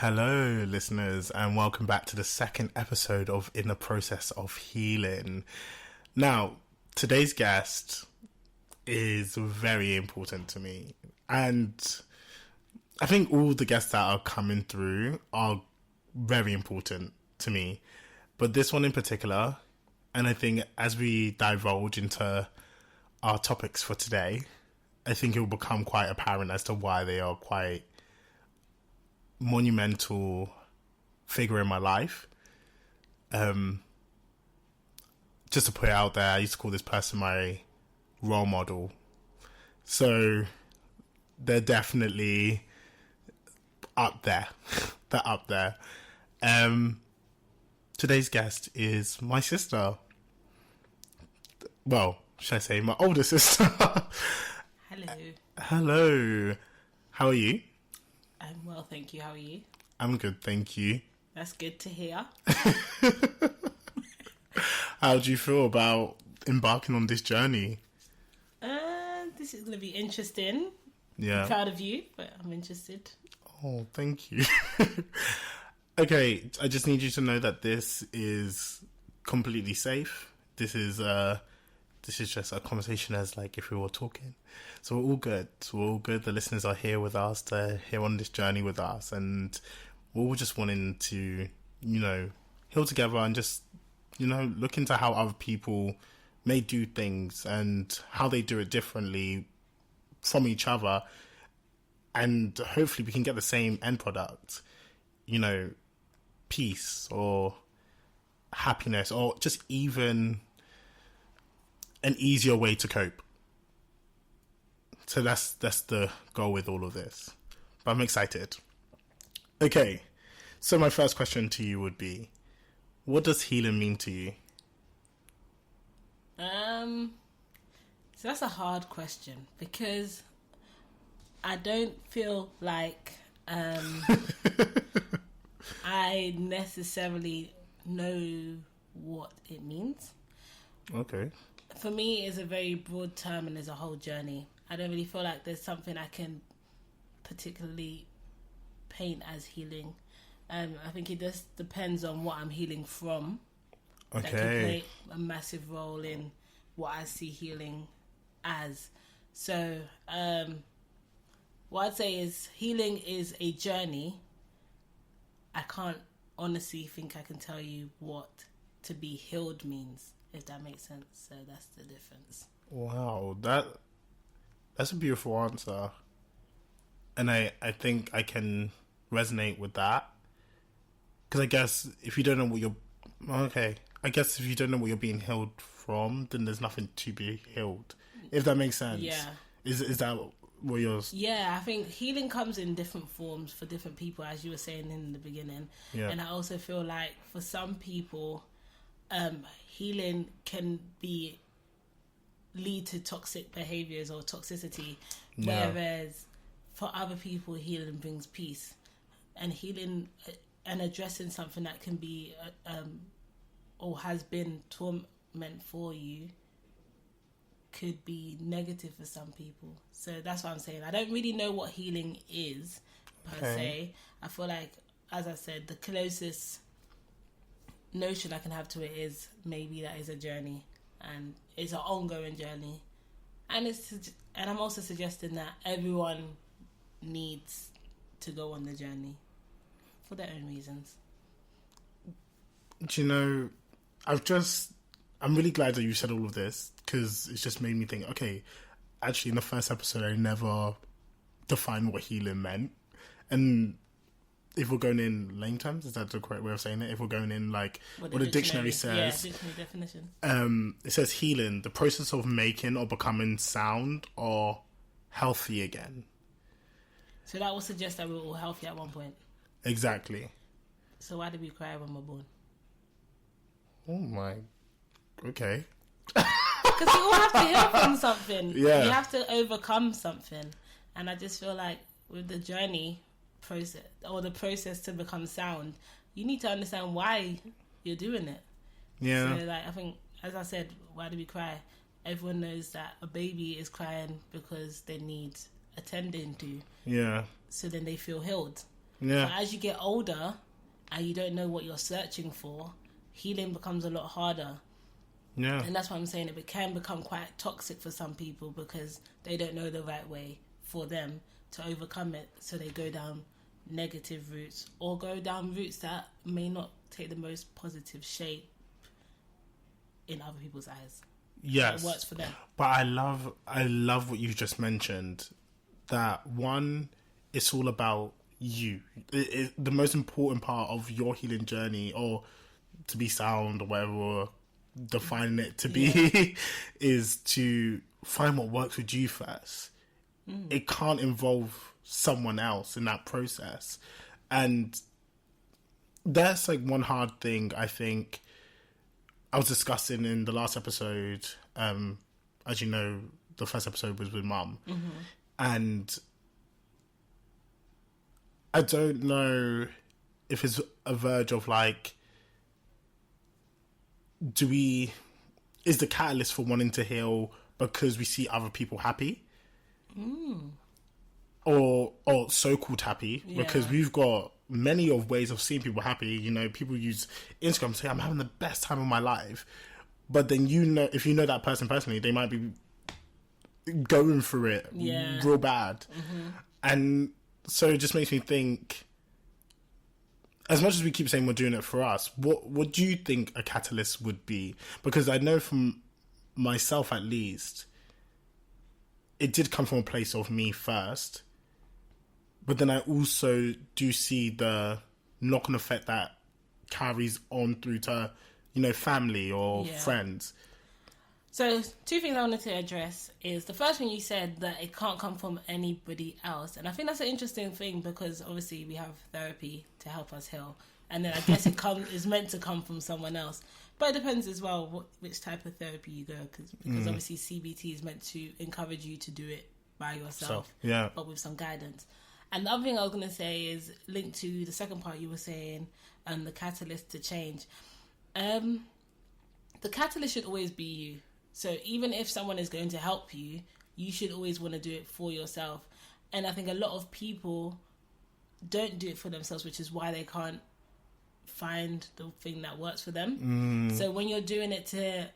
Hello, listeners, and welcome back to the second episode of In the Process of Healing. Now, today's guest is very important to me, and I think all the guests that are coming through are very important to me, but this one in particular, and I think as we divulge into our topics for today, I think it will become quite apparent as to why they are quite monumental figure in my life. Just to put it out there, I used to call this person my role model. So they're definitely up there. They're up there. Today's guest is my sister. Well, should I say my older sister? Hello. Hello. How are you? I'm well, thank you. How are you? I'm good, thank you. That's good to hear. How do you feel about embarking on this journey? This is going to be interesting. Yeah. I'm proud of you, but I'm interested. Oh, thank you. Okay, I just need you to know that this is completely safe. This is just a conversation as like if we were talking. So we're all good. The listeners are here with us. They're here on this journey with us. And we're all just wanting to, heal together and just, look into how other people may do things and how they do it differently from each other. And hopefully we can get the same end product, peace or happiness or just even an easier way to cope. So that's the goal with all of this. But I'm excited. Okay, so my first question to you would be, what does healing mean to you? So that's a hard question because I don't feel like I necessarily know what it means. Okay. For me, it's a very broad term and there's a whole journey. I don't really feel like there's something I can particularly paint as healing. I think it just depends on what I'm healing from. Okay. That can play a massive role in what I see healing as. So, what I'd say is healing is a journey. I can't honestly think I can tell you what to be healed means, if that makes sense. So that's the difference. Wow, that's a beautiful answer. And I think I can resonate with that. Because I guess if you don't know what you're... Okay. I guess if you don't know what you're being healed from, then there's nothing to be healed. If that makes sense. Yeah. Is that what you're... Yeah, I think healing comes in different forms for different people, as you were saying in the beginning. Yeah. And I also feel like for some people, healing can lead to toxic behaviors or toxicity, whereas for other people, healing brings peace. And healing and addressing something that can be or has been torment for you could be negative for some people. So that's what I'm saying. I don't really know what healing is per se. I feel like, as I said, the closest notion I can have to it is maybe that is a journey, and it's an ongoing journey. And I'm also suggesting that everyone needs to go on the journey for their own reasons. Do you know, I'm really glad that you said all of this, because it's just made me think, okay, actually in the first episode I never defined what healing meant. And if we're going in lame terms, is that the correct way of saying it? If we're going in like what the dictionary says, dictionary definition. It says healing, the process of making or becoming sound or healthy again. So that would suggest that we were all healthy at one point. Exactly. So why did we cry when we're born? Oh my... Okay. Because we all have to heal from something. Yeah. You have to overcome something. And I just feel like with the journey process, or the process to become sound, you need to understand why you're doing it. Yeah. So like, I think, as I said, why do we cry? Everyone knows that a baby is crying because they need attending to. Yeah. So then they feel healed. Yeah. But as you get older and you don't know what you're searching for, healing becomes a lot harder. Yeah. And that's why I'm saying it can become quite toxic for some people because they don't know the right way for them to overcome it. So they go down negative routes or go down routes that may not take the most positive shape in other people's eyes. Yes. It works for them. But I love what you just mentioned. That one, it's all about you. The most important part of your healing journey, or to be sound, or whatever we're defining it to be, is to find what works with you first. It can't involve someone else in that process. And that's like one hard thing I think I was discussing in the last episode. As you know, the first episode was with Mum. And I don't know if it's a verge of like, is the catalyst for wanting to heal because we see other people happy? Or so-called happy, because we've got many of ways of seeing people happy. You know, people use Instagram to say, I'm having the best time of my life. But then, you know, if you know that person personally, they might be going through it real bad. And so it just makes me think, as much as we keep saying we're doing it for us, what do you think a catalyst would be? Because I know from myself at least, it did come from a place of me first. But then I also do see the knock-on effect that carries on through to, you know, family or friends. So, two things I wanted to address is the first one you said that it can't come from anybody else. And I think that's an interesting thing because obviously we have therapy to help us heal. And then I guess is meant to come from someone else. But it depends as well which type of therapy you go because obviously CBT is meant to encourage you to do it by yourself. But with some guidance. And the other thing I was going to say is linked to the second part you were saying, the catalyst to change. The catalyst should always be you. So even if someone is going to help you, you should always want to do it for yourself. And I think a lot of people don't do it for themselves, which is why they can't find the thing that works for them. So when you're doing it to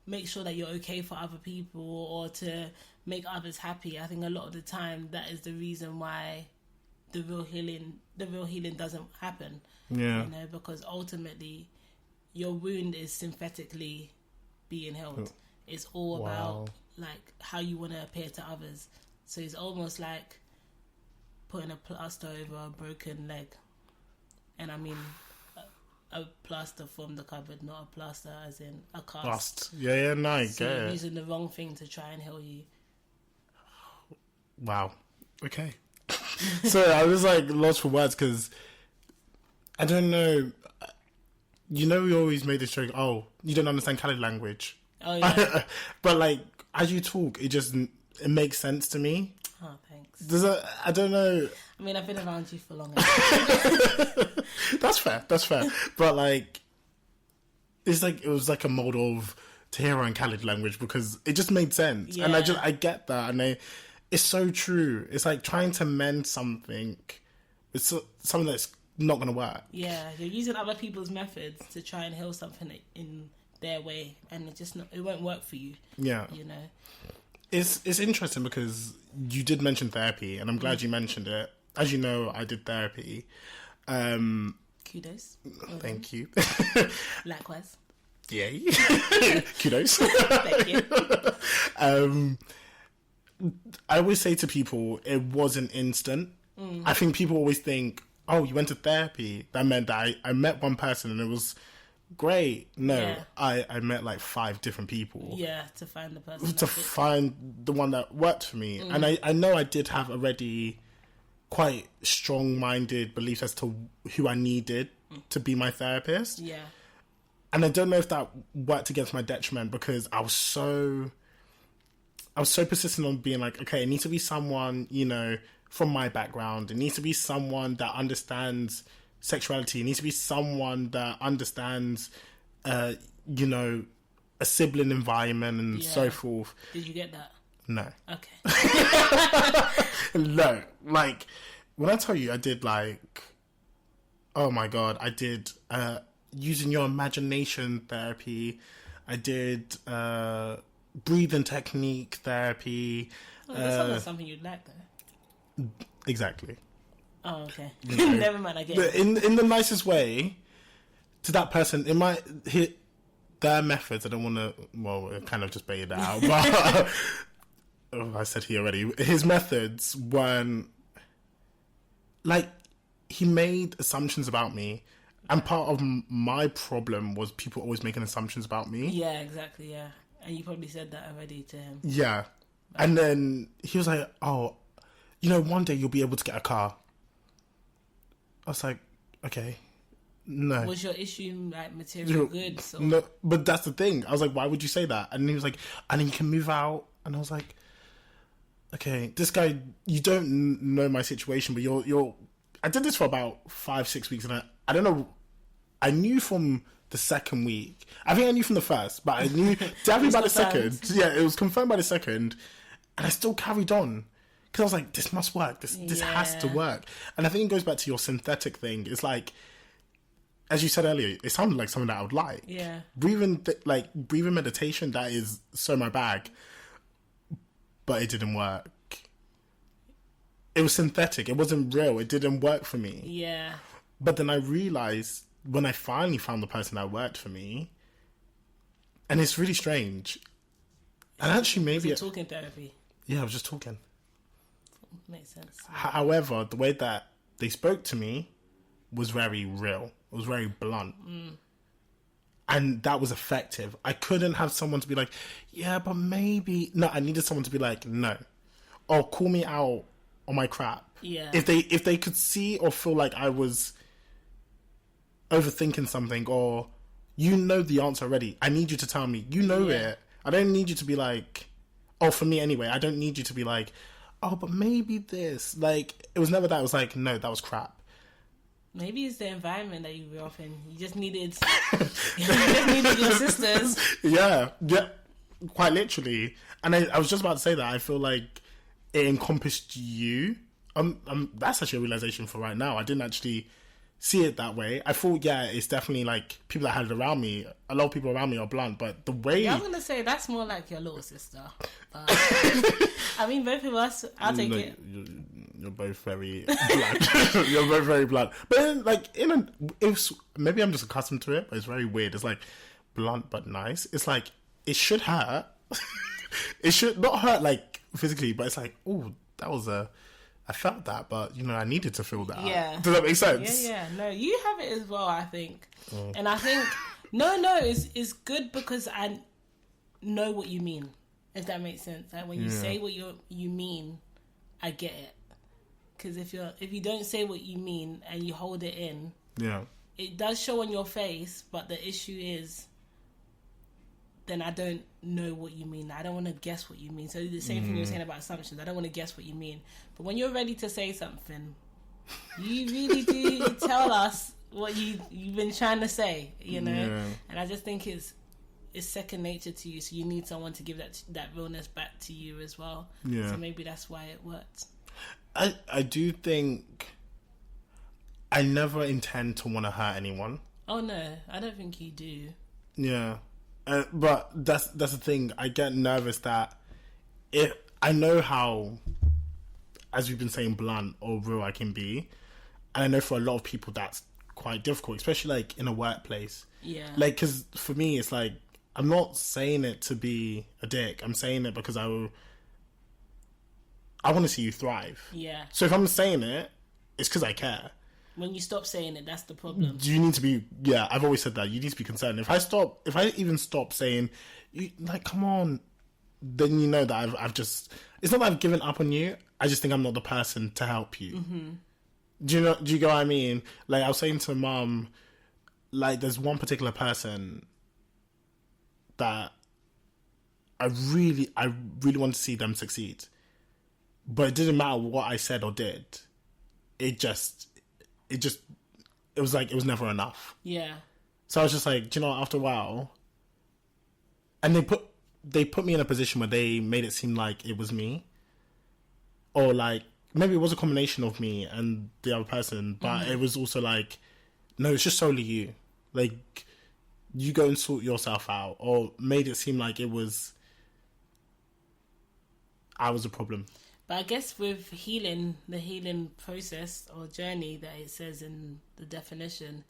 make sure that you're okay for other people or to make others happy, I think a lot of the time that is the reason why the real healing doesn't happen. You know, because ultimately your wound is synthetically being healed. It's all about like how you want to appear to others. So it's almost like putting a plaster over a broken leg. And I mean a plaster from the cupboard, not a plaster as in a cast. Yeah, no, I so get you're it. using the wrong thing to try and heal you. Wow. Okay. So I was like lost for words because I don't know. You know, we always made this joke. Oh, you don't understand Khaled language. Oh yeah. But like as you talk, it makes sense to me. Oh, thanks. I don't know. I mean, I've been around you for long. That's fair. But like, it's like it was like a mold of Tahira and Khaled language because it just made sense, and I get that, and it's so true. It's like trying to mend something. It's something that's not going to work. Yeah, you're using other people's methods to try and heal something in their way, and it won't work for you. Yeah, you know. It's interesting because you did mention therapy, and I'm glad you mentioned it. As you know, I did therapy. Kudos. Thank you. Likewise. Yay. Kudos. Thank you. I always say to people, it wasn't instant. I think people always think, oh, you went to therapy. That meant that I met one person and it was great. No, I met like 5 different people. Yeah, to find the person. To find the one that worked for me. And I know I did have already quite strong-minded beliefs as to who I needed to be my therapist. Yeah. And I don't know if that worked against my detriment because I was so persistent on being like, okay, it needs to be someone, you know, from my background. It needs to be someone that understands sexuality. It needs to be someone that understands, you know, a sibling environment and so forth. Did you get that? No. Okay. No. Like, when I tell you I did like, oh my God, I did using your imagination therapy. I did breathing technique therapy. Oh, that sounds like something you'd like, though. Exactly. Oh, okay. Never mind, I get it. In the nicest way to that person. It might hit their methods. I don't want to, well, kind of just bait it out, but I said he already. His methods weren't, like, he made assumptions about me. And part of my problem was people always making assumptions about me. Yeah, exactly, yeah. And you probably said that already to him. Yeah. And then he was like, oh, you know, one day you'll be able to get a car. I was like, okay, no. Was your issue like material goods? Or? No, but that's the thing. I was like, why would you say that? And he was like, and then you can move out. And I was like, okay, this guy, you don't know my situation, but you're. I did this for about 5-6 weeks, and I don't know. I knew from the second week. I think I knew from the first, but I knew definitely by the second. Yeah, it was confirmed by the second, and I still carried on because I was like, this must work. This has to work. And I think it goes back to your synthetic thing. It's like, as you said earlier, it sounded like something that I would like. Yeah, breathing meditation. That is so my bag, but it didn't work. It was synthetic. It wasn't real. It didn't work for me. Yeah. But then I realized when I finally found the person that worked for me, and it's really strange. And actually, maybe talking therapy. Yeah, I was just talking. Makes sense. However, the way that they spoke to me was very real. It was very blunt. And that was effective. I couldn't have someone to be like, yeah, but maybe. No, I needed someone to be like, no. Or call me out on my crap. Yeah. If they could see or feel like I was overthinking something, or you know the answer already, I need you to tell me. You know it. I don't need you to be like, oh, for me anyway, I don't need you to be like, oh, but maybe this. Like, it was never that. It was like, no, that was crap. Maybe it's the environment that you grew up in. You just needed, your sisters. Yeah, quite literally. And I was just about to say that. I feel like it encompassed you. That's actually a realization for right now. I didn't actually see it that way. I thought, yeah, it's definitely like people that had it around me. A lot of people around me are blunt, but the way... Yeah, I was going to say, that's more like your little sister. I mean, both of us, I'll take it. You're both very blunt. You're both very blunt. But then, like, maybe I'm just accustomed to it, but it's very weird. It's like blunt but nice. It's like, it should hurt. It should not hurt, like, physically, but it's like, oh, that was I felt that, but, you know, I needed to feel that. Yeah. Does that make sense? Yeah. No, you have it as well, I think. And I think, no, it's good because I know what you mean, if that makes sense. Like, when you say what you mean, I get it. Because if you don't say what you mean and you hold it in, it does show on your face, but the issue is, then I don't know what you mean. I don't want to guess what you mean. So the same thing you were saying about assumptions. I don't want to guess what you mean. But when you're ready to say something, you really do tell us what you've been trying to say, you know? Yeah. And I just think it's second nature to you. So you need someone to give that realness back to you as well. Yeah. So maybe that's why it worked. I do think I never intend to want to hurt anyone. Oh, no. I don't think you do. Yeah. But that's the thing. I get nervous that I know how, as we've been saying, blunt or real I can be, and I know for a lot of people that's quite difficult, especially like in a workplace. Yeah. Like, because for me, it's like I'm not saying it to be a dick. I'm saying it because I want to see you thrive. Yeah. So if I'm saying it, it's because I care. When you stop saying it, that's the problem. You need to be, I've always said that. You need to be concerned. If I even stop saying, like, come on, then you know that I've just, it's not that I've given up on you. I just think I'm not the person to help you. Mm-hmm. Do you get what I mean? Like, I was saying to Mum, like, there's one particular person that I really want to see them succeed. But it didn't matter what I said or did. It was like, it was never enough. Yeah. So I was just like, do you know what, after a while, and they put me in a position where they made it seem like it was me, or like maybe it was a combination of me and the other person, but it was also like, no, it's just solely you. Like, you go and sort yourself out, or made it seem like I was a problem. But I guess with healing, the healing process or journey that it says in the definition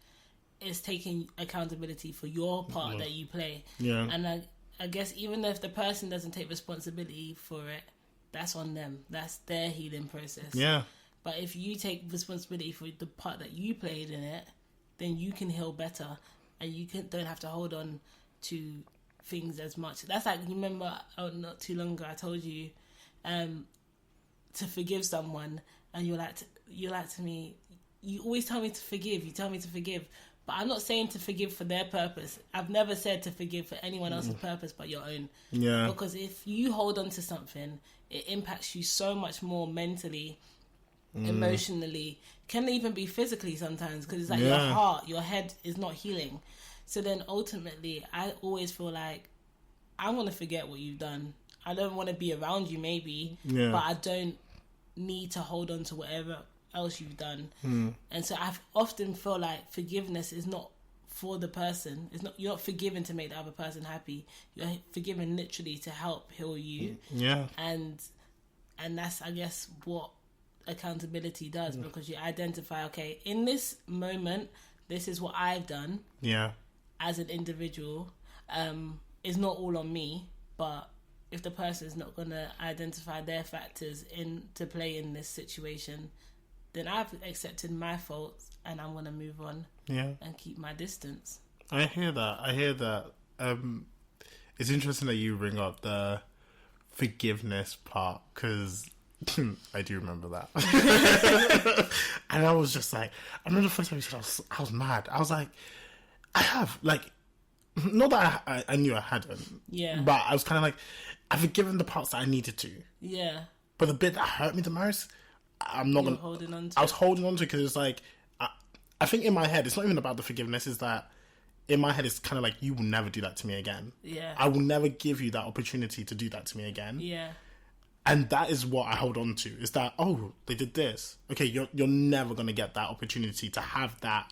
is taking accountability for your part that you play. Yeah. And I guess even if the person doesn't take responsibility for it, that's on them. That's their healing process. Yeah. But if you take responsibility for the part that you played in it, then you can heal better, and you don't have to hold on to things as much. That's like, you remember, not too long ago, I told you to forgive someone, and you're like to me, you always tell me to forgive. You tell me to forgive, but I'm not saying to forgive for their purpose. I've never said to forgive for anyone else's purpose but your own. Yeah. Because if you hold on to something, it impacts you so much more mentally, emotionally, can even be physically sometimes, because it's like your heart, your head is not healing. So then ultimately, I always feel like I want to forget what you've done. I don't want to be around you, maybe, but I don't need to hold on to whatever else you've done. And so I've often felt like forgiveness is not for the person. It's not, you're not forgiving to make the other person happy. You're forgiving literally to help heal you. Yeah. And that's, I guess, what accountability does, because you identify, okay, in this moment, this is what I've done. Yeah. As an individual, it's not all on me, but if the person is not going to identify their factors to play in this situation, then I've accepted my faults and I'm going to move on and keep my distance. I hear that. It's interesting that you bring up the forgiveness part, because I do remember that. And I was just like, I remember the first time you said, I was mad. I was like, I have, like, not that I knew I hadn't. Yeah. But I was kind of like, I've forgiven the parts that I needed to. Yeah. But the bit that hurt me the most, I'm not going to... holding on to. I was holding on to it because it's like, I think in my head, it's not even about the forgiveness, it's that in my head, it's kind of like, you will never do that to me again. Yeah. I will never give you that opportunity to do that to me again. Yeah. And that is what I hold on to, is that, oh, they did this. Okay, you're never going to get that opportunity to have that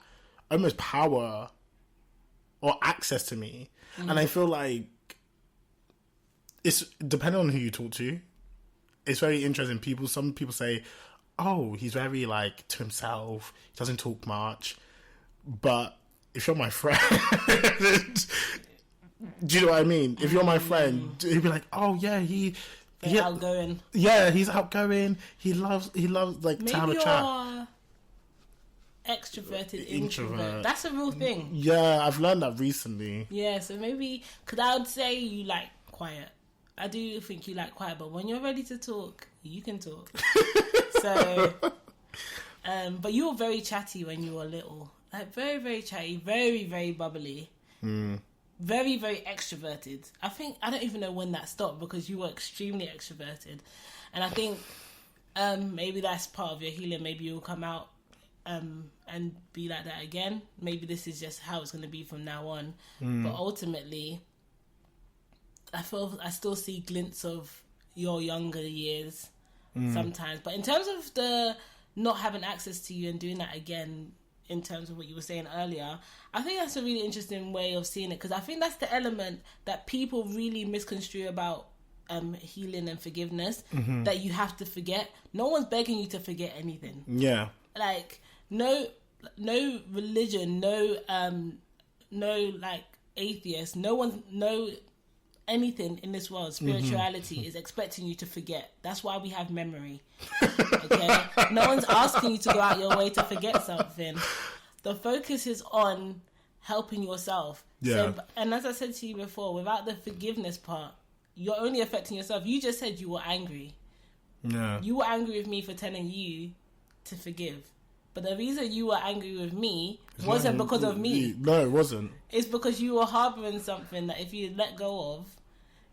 almost power or access to me. And I feel like it's depending on who you talk to. It's very interesting. Some people say, oh, he's very like to himself. He doesn't talk much. But if you're my friend, do you know what I mean? If you're my friend, he'd be like, oh yeah, he's outgoing. Yeah, he's outgoing. He loves like Maybe to have a chat. Extroverted, introvert. That's a real thing. Yeah, I've learned that recently. Yeah, so maybe, because I would say you like quiet. I do think you like quiet, but when you're ready to talk, you can talk. So, but you were very chatty when you were little. Like, very, very chatty, very, very bubbly. Very, very extroverted. I don't even know when that stopped, because you were extremely extroverted. And I think maybe that's part of your healing. Maybe you'll come out and be like that again. Maybe this is just how it's going to be from now on. But ultimately, I still see glints of your younger years sometimes. But in terms of the not having access to you and doing that again, in terms of what you were saying earlier, I think that's a really interesting way of seeing it, because I think that's the element that people really misconstrue about healing and forgiveness, that you have to forget. No one's begging you to forget anything. Yeah. Like, no religion, no like atheist, no anything in this world, spirituality is expecting you to forget. That's why we have memory. Okay? No one's asking you to go out your way to forget something. The focus is on helping yourself. Yeah. So, and as I said to you before, without the forgiveness part, you're only affecting yourself. You just said you were angry. Yeah. You were angry with me for telling you to forgive. But the reason you were angry with me wasn't because of me. No, it wasn't. It's because you were harboring something that if you let go of,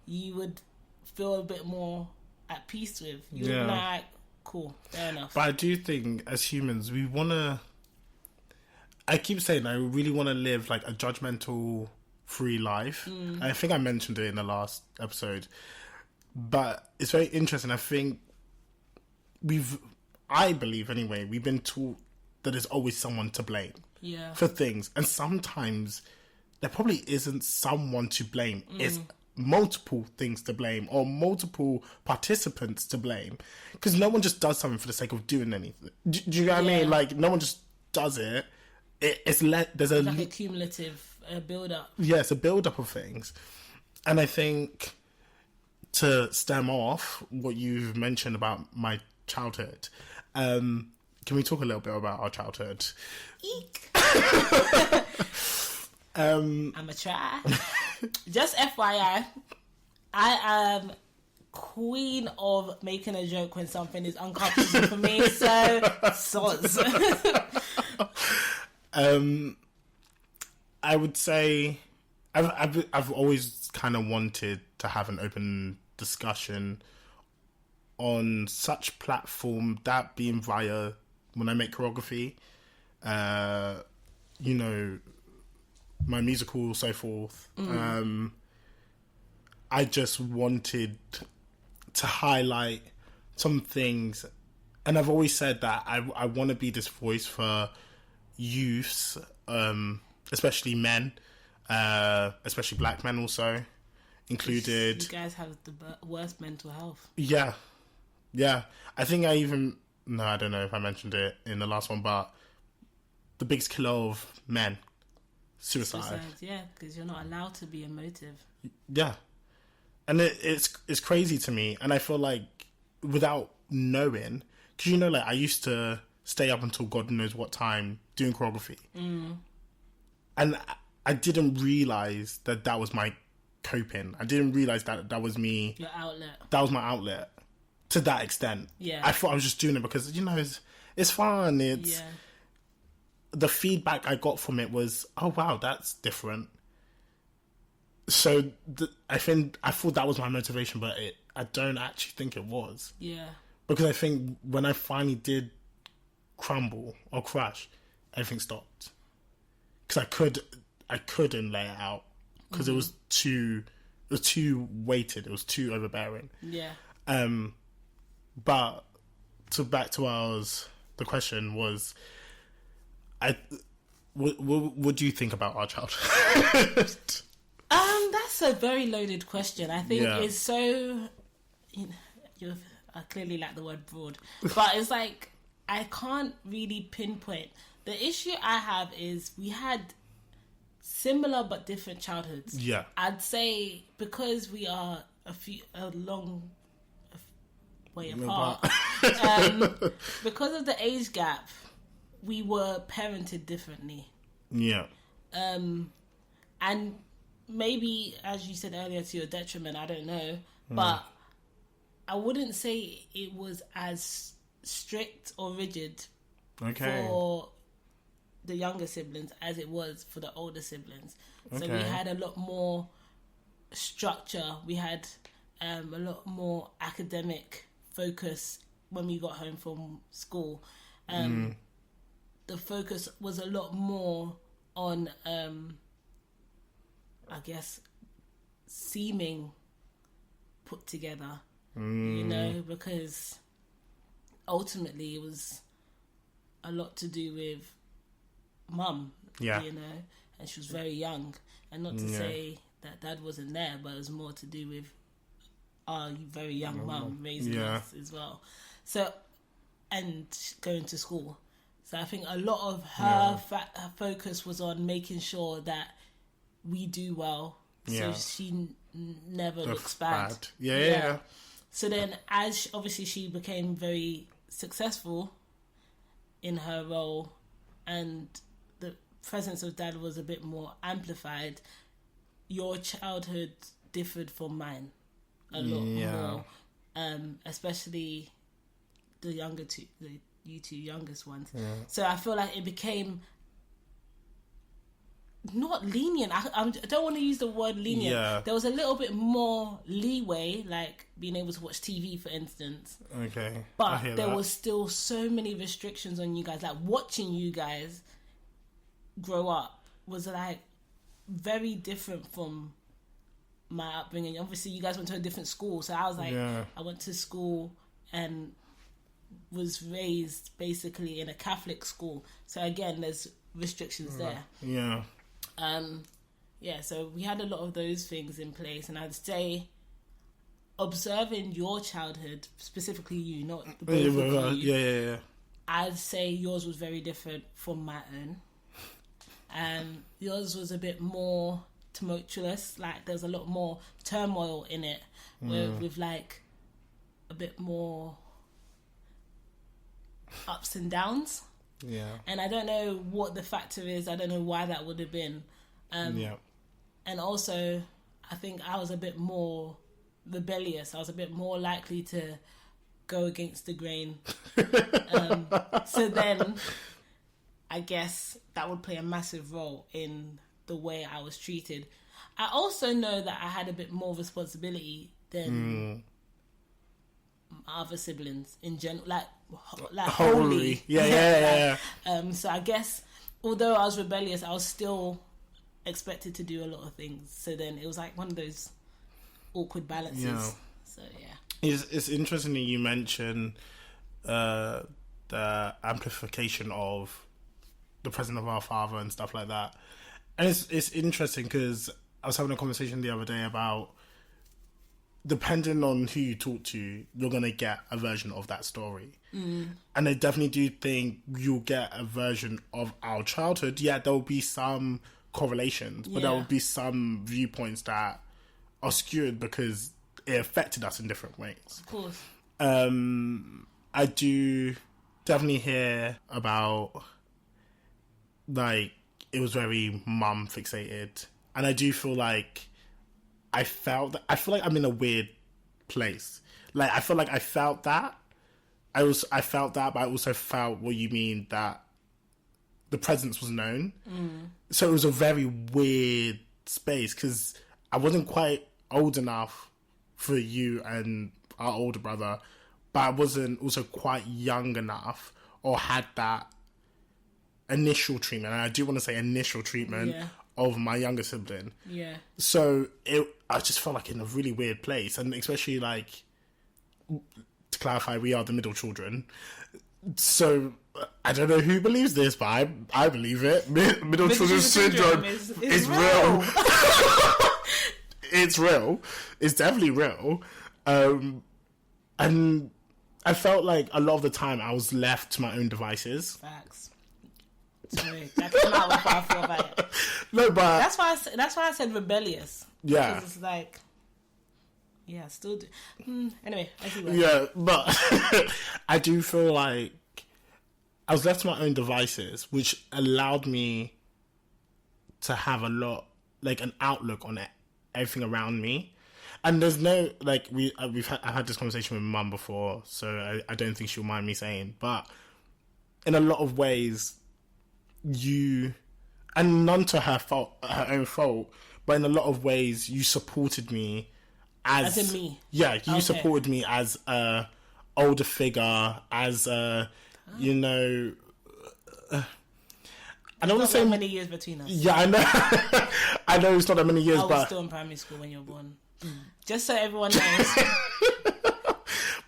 you would feel a bit more at peace with. You would be like, cool, fair enough. But I do think as humans, we want to... I keep saying I really want to live like a judgmental free life. I think I mentioned it in the last episode. But it's very interesting. I think I believe anyway, we've been taught that there's always someone to blame for things. And sometimes there probably isn't someone to blame. It's multiple things to blame or multiple participants to blame. Because no one just does something for the sake of doing anything. Do you know what I mean? Like, no one just does it. There's like a cumulative build-up. Yeah, it's a build-up of things. And I think to stem off what you've mentioned about my childhood, can we talk a little bit about our childhood? Eek. I'ma try. Just FYI, I am queen of making a joke when something is uncomfortable for me, so soz. I would say I've always kind of wanted to have an open discussion on such platform, that being via when I make choreography, you know, my musical, so forth. I just wanted to highlight some things, and I've always said that I want to be this voice for youths, especially men, especially black men also included. You guys have the worst mental health. Yeah. I think I don't know if I mentioned it in the last one, but the biggest killer of men, suicide. Yeah, because you're not allowed to be emotive. Yeah. And it's crazy to me, and I feel like without knowing, because you know, like I used to stay up until God knows what time doing choreography, and I didn't realize that was my coping. I didn't realize that was me. Your outlet. That was my outlet to that extent. Yeah. I thought I was just doing it because, you know, it's fun. The feedback I got from it was, oh wow, that's different. So I thought that was my motivation, but I don't actually think it was. Yeah. Because I think when I finally did crumble or crash, everything stopped. Because I couldn't lay it out because it was too weighted. It was too overbearing. Yeah. But back to the question was, what do you think about our childhood? That's a very loaded question. I think it's so. I clearly like the word broad, but it's like I can't really pinpoint. The issue I have is we had similar but different childhoods. Yeah, I'd say because we are a long way apart. Because of the age gap, we were parented differently. Yeah. And maybe, as you said earlier, to your detriment, I don't know. But I wouldn't say it was as strict or rigid for the younger siblings as it was for the older siblings. So we had a lot more structure. We had a lot more academic focus when we got home from school. The focus was a lot more on, I guess, seeming put together, you know, because ultimately it was a lot to do with mum, you know, and she was very young. And not to say that dad wasn't there, but it was more to do with our very young mum raising us as well. So, and going to school. So I think a lot of her focus was on making sure that we do well, so she never looks bad. Yeah. So then, as obviously she became very successful in her role, and the presence of dad was a bit more amplified, your childhood differed from mine a lot more, especially the you two youngest ones. So I feel like it became not lenient. I don't want to use the word lenient. There was a little bit more leeway, like being able to watch TV, for instance. But there was still so many restrictions on you guys. Like watching you guys grow up was like very different from my upbringing. Obviously, you guys went to a different school, so I was like, I went to school and was raised basically in a Catholic school. So again, there's restrictions there. Yeah. Yeah, so we had a lot of those things in place, and I'd say observing your childhood, specifically you, not the both of you. Yeah. I'd say yours was very different from my own. Yours was a bit more tumultuous, like there's a lot more turmoil in it, with like a bit more ups and downs. Yeah. And I don't know what the factor is. I don't know why that would have been. And also, I think I was a bit more rebellious. I was a bit more likely to go against the grain. So then, I guess that would play a massive role in the way I was treated. I also know that I had a bit more responsibility than other siblings in general, like wholly. Yeah. So I guess, although I was rebellious, I was still expected to do a lot of things. So then it was like one of those awkward balances. Yeah. So yeah, it's interesting that you mention the amplification of the presence of our father and stuff like that. And it's interesting because I was having a conversation the other day about, depending on who you talk to, you're going to get a version of that story. And I definitely do think you'll get a version of our childhood. Yeah, there will be some correlations, but there will be some viewpoints that are skewed because it affected us in different ways. Of course. I do definitely hear about, like, it was very mum fixated. And I do feel like I feel like I'm in a weird place. Like, I feel like I felt that. I felt that, but I also felt what you mean, that the presence was known. So it was a very weird space because I wasn't quite old enough for you and our older brother, but I wasn't also quite young enough or had that initial treatment. And I do want to say initial treatment of my younger sibling. Yeah. So I just felt like in a really weird place. And especially, like, to clarify, we are the middle children. So I don't know who believes this, but I believe it. Middle children syndrome is real. It's real. It's definitely real. And I felt like a lot of the time I was left to my own devices. Facts. Sorry, that came out with how I feel about it. No, but that's why I said rebellious. Yeah. Because it's like, yeah, still do. Anyway, I see what. Yeah, but I do feel like I was left to my own devices, which allowed me to have a lot, like, an outlook on everything around me. And there's no, like, I've had this conversation with Mum before, so I don't think she'll mind me saying, but in a lot of ways, and none to her own fault, but in a lot of ways, you supported me as in me. Yeah, you supported me as a older figure, as a, you know, I don't want to say many years between us. Yeah, I know. I know it's not that many years, I was still in primary school when you were born. Just so everyone knows.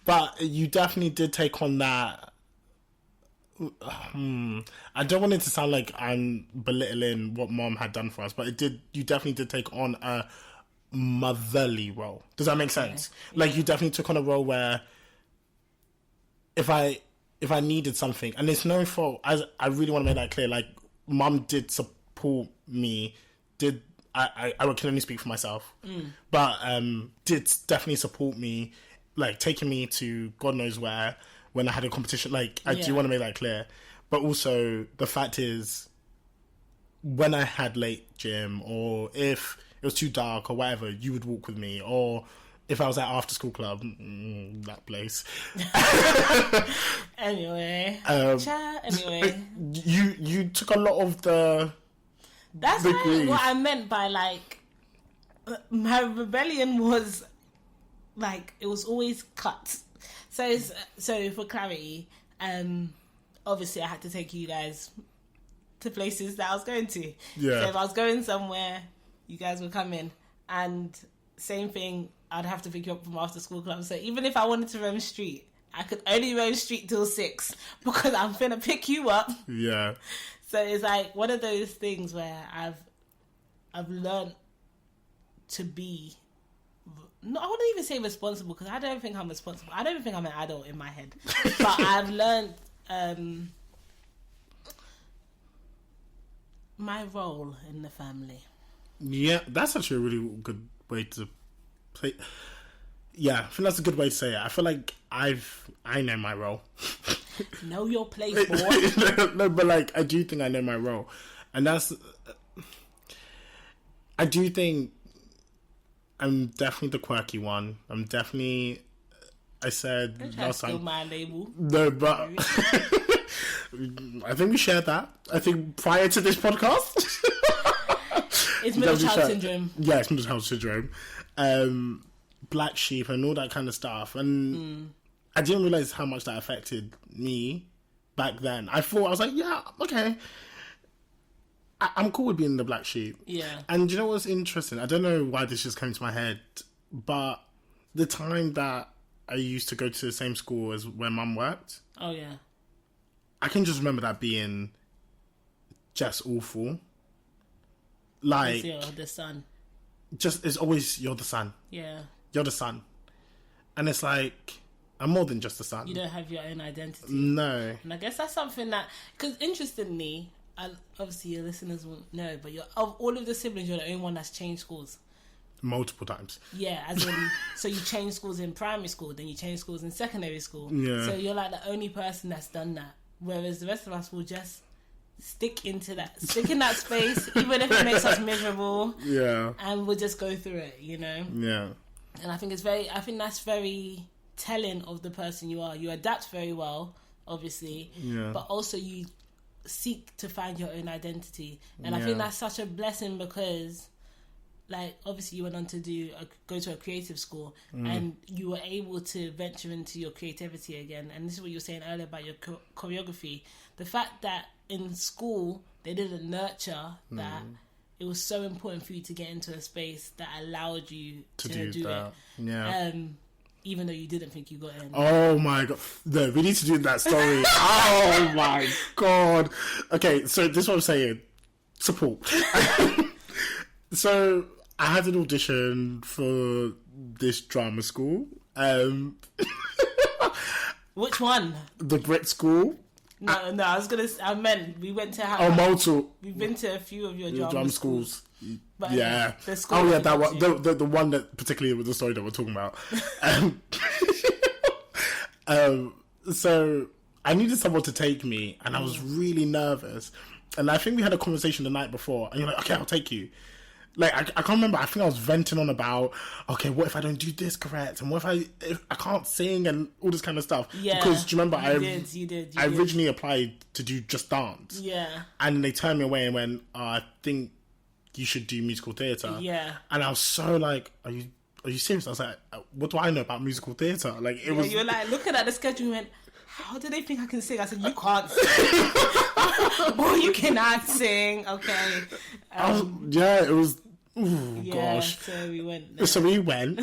But you definitely did take on that. I don't want it to sound like I'm belittling what Mom had done for us, but you definitely did take on a motherly role. Does that make sense? Yeah. Like, you definitely took on a role where if I needed something, and it's no fault, I really want to make that clear, like, Mum did support me, I can only speak for myself, but did definitely support me, like, taking me to God knows where when I had a competition. Like, I do want to make that clear. But also, the fact is, when I had late gym, or if it was too dark or whatever, you would walk with me. Or if I was at after school club, that place. Anyway, you took a lot of the. That's what I meant by, like, my rebellion was, like, it was always cut. So for clarity, obviously I had to take you guys to places that I was going to. Yeah. So if I was going somewhere, you guys would come in, and same thing, I'd have to pick you up from after school club. So even if I wanted to roam street, I could only roam street till 6 because I'm finna pick you up. Yeah. So it's like one of those things where I've learned to be. No, I wouldn't even say responsible because I don't think I'm responsible. I don't even think I'm an adult in my head. But I've learned my role in the family. Yeah, that's actually a really good way to play. Yeah, I think that's a good way to say it. I feel like I know my role. Know your place, boy. No, but like I do think I know my role, and that's. I do think I'm definitely the quirky one. I'm definitely. I said last time. My label. No, but I think we shared that. I think prior to this podcast, it's middle child syndrome. Yeah, it's middle child syndrome. Black sheep and all that kind of stuff, and I didn't realize how much that affected me back then. I was like, yeah, okay. I'm cool with being the black sheep. Yeah. And you know what's interesting? I don't know why this just came to my head, but the time that I used to go to the same school as where Mum worked. Oh, yeah. I can just remember that being just awful. Like... You're the son. It's always, you're the son. Yeah. You're the son. And it's like, I'm more than just the son. You don't have your own identity. No. And I guess that's something that... Because interestingly... And obviously your listeners won't know, but of all of the siblings, you're the only one that's changed schools. Multiple times. Yeah, as in, so you change schools in primary school, then you change schools in secondary school. Yeah. So you're like the only person that's done that. Whereas the rest of us will just stick in that space, even if it makes us miserable. Yeah. And we'll just go through it, you know? Yeah. And I think that's very telling of the person you are. You adapt very well, obviously. Yeah. But also you seek to find your own identity, and I think that's such a blessing because, like, obviously you went on to go to a creative school, and you were able to venture into your creativity again. And this is what you were saying earlier about your choreography. The fact that in school they didn't nurture that, it was so important for you to get into a space that allowed you to do that. It. Yeah. Even though you didn't think you got in. Oh my god. No, we need to do that story. Oh my god. Okay, so this is what I'm saying. Support. So, I had an audition for this drama school. Which one? The Brit school. No, I meant we went to multiple. We've been to a few of your drama schools. But yeah. Oh yeah, that one. The one that particularly with the story that we're talking about. So I needed someone to take me, and I was really nervous. And I think we had a conversation the night before, and you're like, "Okay, I'll take you." Like I can't remember. I think I was venting on about, okay, what if I don't do this correct, and what if I can't sing and all this kind of stuff. Yeah, because do you remember you did. I originally applied to do just dance. Yeah, and they turned me away and went, I think you should do musical theatre. Yeah, and I was so like, are you serious? I was like, what do I know about musical theatre? Like it was. You're like looking at the schedule and went, how do they think I can sing? I said, you can't sing. Boy, you cannot sing. Okay. It was. Ooh, yeah, gosh. So we went.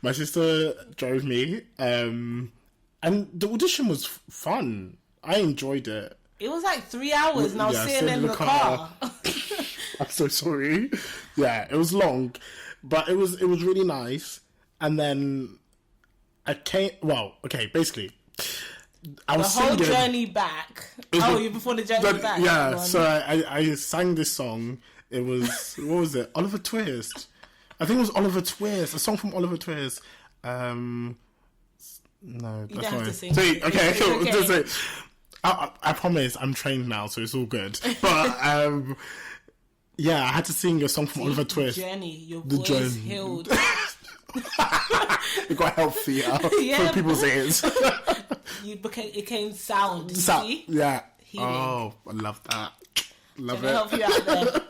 My sister drove me, and the audition was fun. I enjoyed it. It was like 3 hours, and I was sitting in the car. I'm so sorry. Yeah, it was long, but it was really nice. And then I came. Well, okay, basically, I was the whole singing. Journey back. You before the journey back. Yeah, so I sang this song. It was, what was it? Oliver Twist. I think it was Oliver Twist. A song from Oliver Twist. No, that's don't have not to it. sing. See, okay, cool. Okay. That's it. I promise I'm trained now, so it's all good. But, yeah, I had to sing a song from Oliver Twist. Journey, your voice healed. It got healthier for people's ears. It came sound. See? Yeah. Healing. Oh, I love that. Love it. Help you out there.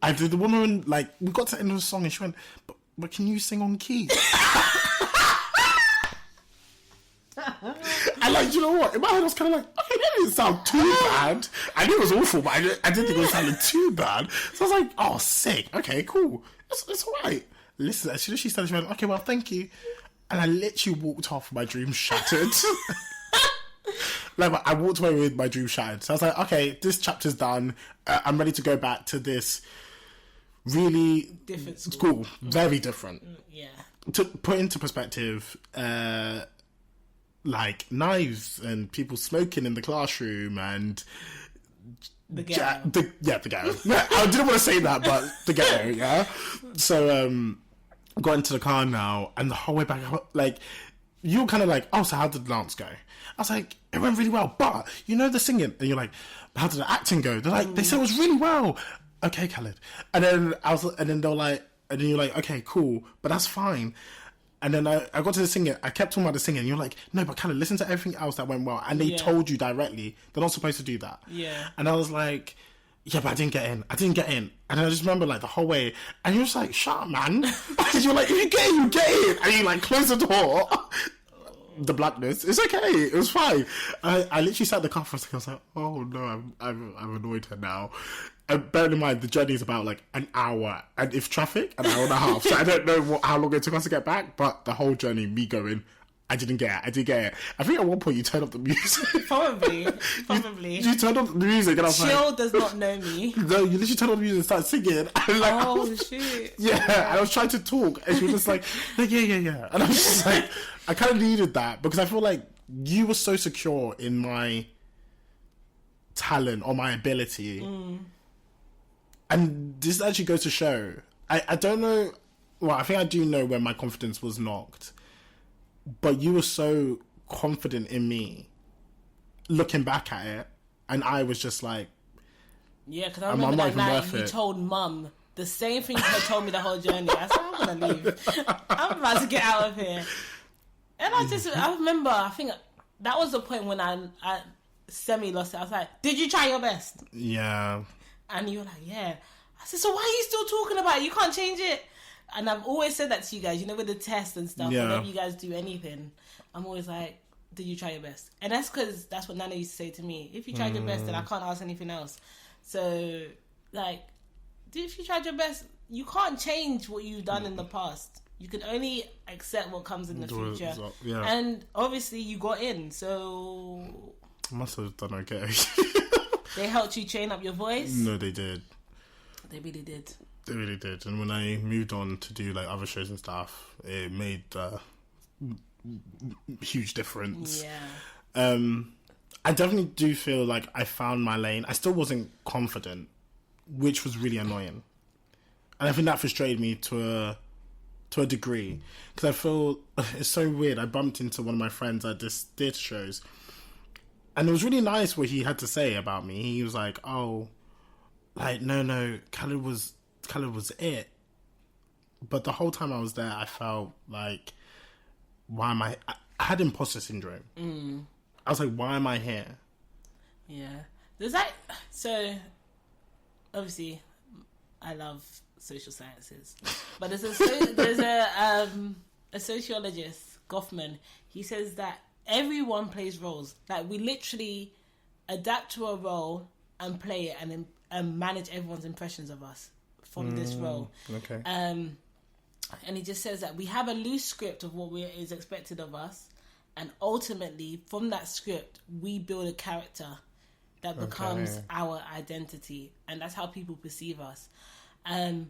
I did the woman, like, we got to the end of the song and she went, but can you sing on key? And like, you know what? In my head I was kind of like, okay, that didn't sound too bad. I knew it was awful, but I didn't think it sounded too bad. So I was like, oh, sick. Okay, cool. It's all right. Listen, as soon as she started, she went, okay, well, thank you. And I literally walked off, my dream shattered. Like, I walked away with my dream shattered. So I was like, okay, this chapter's done. I'm ready to go back to this really different school. Very different. Yeah. To put into perspective, like knives and people smoking in the classroom and the ghetto. the ghetto. I didn't want to say that, but the ghetto, yeah. So got into the car now, and the whole way back, like, you were kind of like, oh, so how did the dance go? I was like, it went really well, but you know the singing, and you're like, how did the acting go? They're like, they said it was really well. Okay, Khaled. And then they're like, and then you're like, okay, cool, but that's fine. And then I got to the singing. I kept talking about the singing. And you're like, no, but Khaled, listen to everything else that went well. And they told you directly they're not supposed to do that. Yeah. And I was like, yeah, but I didn't get in. And I just remember, like, the whole way. And you're just like, shut up, man. And you're like, if you get in, you get in. And you like close the door. The blackness. It's okay. It was fine. I literally sat in the car for a second. I was like, oh no, I've annoyed her now. And bearing in mind, the journey is about like an hour, and if traffic, an hour and a half. So I don't know how long it took us to get back, but the whole journey, me going, I didn't get it. I think at one point you turned up the music. Probably. You turned up the music, and I was like, Chill does not know me. No, you literally turned up the music and started singing. And like, shit. Yeah, and I was trying to talk, and she was just like, yeah. And I was just like, I kind of needed that, because I feel like you were so secure in my talent or my ability. And this actually goes to show, I don't know, well, I think I do know when my confidence was knocked, but you were so confident in me, looking back at it, and I was just like, yeah, because I remember that night you told Mum the same thing you had told me the whole journey. I said, I'm going to leave. I'm about to get out of here. And I remember, I think that was the point when I semi-lost it. I was like, did you try your best? Yeah. And you were like, yeah. I said, so why are you still talking about it? You can't change it. And I've always said that to you guys, you know, with the tests and stuff, whenever you guys do anything, I'm always like, did you try your best? And that's because that's what Nana used to say to me. If you tried your best, then I can't ask anything else. So, like, if you tried your best, you can't change what you've done in the past. You can only accept what comes in the future. Yeah. And obviously you got in, so... I must have done okay. They helped you train up your voice? No, they did. They really did. They really did. And when I moved on to do like other shows and stuff, it made a huge difference. Yeah. I definitely do feel like I found my lane. I still wasn't confident, which was really annoying. And I think that frustrated me to a degree. Because I feel it's so weird. I bumped into one of my friends at this theatre shows. And it was really nice what he had to say about me. He was like, oh, like, no, Khaled was it. But the whole time I was there, I felt like, why am I had imposter syndrome. I was like, why am I here? Yeah. There's that, so, obviously, I love social sciences. But there's a sociologist, Goffman, he says that everyone plays roles. Like, we literally adapt to a role and play it and manage everyone's impressions of us from this role. Okay. And he just says that we have a loose script of what is expected of us, and ultimately, from that script, we build a character that becomes our identity, and that's how people perceive us. And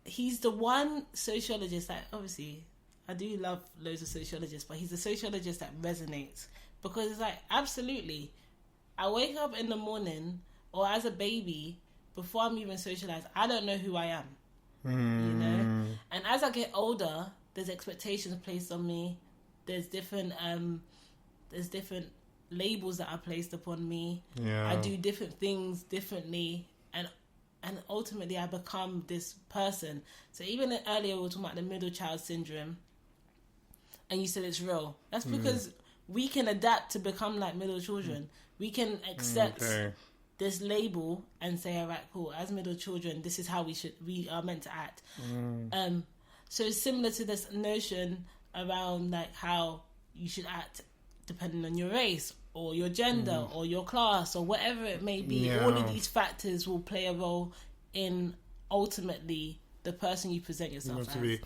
he's the one sociologist that, obviously, I do love loads of sociologists, but he's a sociologist that resonates, because it's like, absolutely, I wake up in the morning or as a baby, before I'm even socialized, I don't know who I am, you know? And as I get older, there's expectations placed on me. There's different labels that are placed upon me. Yeah. I do different things differently, and ultimately I become this person. So even earlier we were talking about the middle child syndrome, and you said it's real. That's because we can adapt to become like middle children. We can accept this label and say, all right, cool, as middle children, this is how we are meant to act. So it's similar to this notion around like how you should act depending on your race or your gender or your class or whatever it may be. Yeah. All of these factors will play a role in ultimately the person you present yourself as.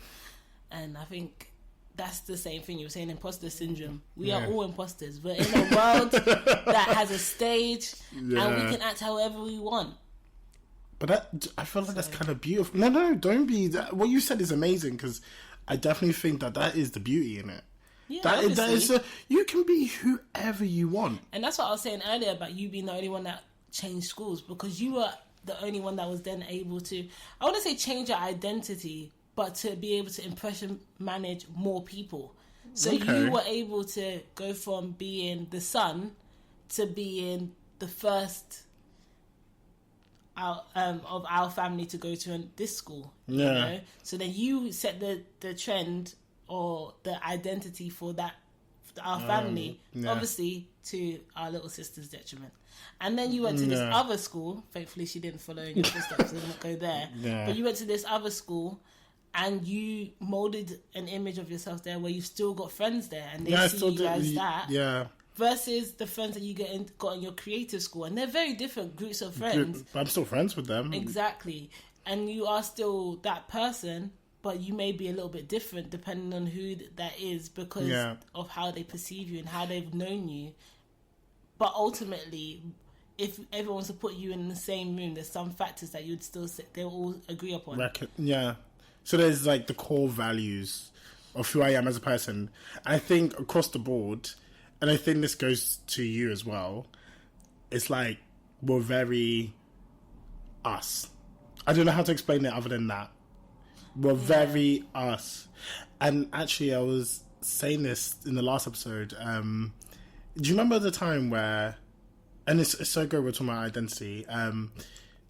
And I think that's the same thing. You were saying imposter syndrome. We are all imposters. We're in a world that has a stage, and we can act however we want. But I feel like that's kind of beautiful. No, don't be. What you said is amazing, because I definitely think that is the beauty in it. Yeah, that is you can be whoever you want. And that's what I was saying earlier about you being the only one that changed schools, because you were the only one that was then able to, I wouldn't say change your identity, but to be able to impression manage more people. So you were able to go from being the son to being the first of our family to go to this school. Yeah. You know? So then you set the trend or the identity for that, for our family, obviously to our little sister's detriment. And then you went to this other school. Thankfully, she didn't follow in your footsteps. Did not go there. Yeah. But you went to this other school, and you molded an image of yourself there, where you've still got friends there, and they see you as that. Yeah. Versus the friends that you got in your creative school, and they're very different groups of friends. But I'm still friends with them. Exactly, and you are still that person, but you may be a little bit different depending on who that is, because of how they perceive you and how they've known you. But ultimately, if everyone's to put you in the same room, there's some factors that you'd still they'll all agree upon. Yeah. So there's like the core values of who I am as a person. And I think across the board, and I think this goes to you as well, it's like we're very us. I don't know how to explain it other than that. We're very us. And actually, I was saying this in the last episode. Do you remember the time where, and it's so good we're talking about identity. Do you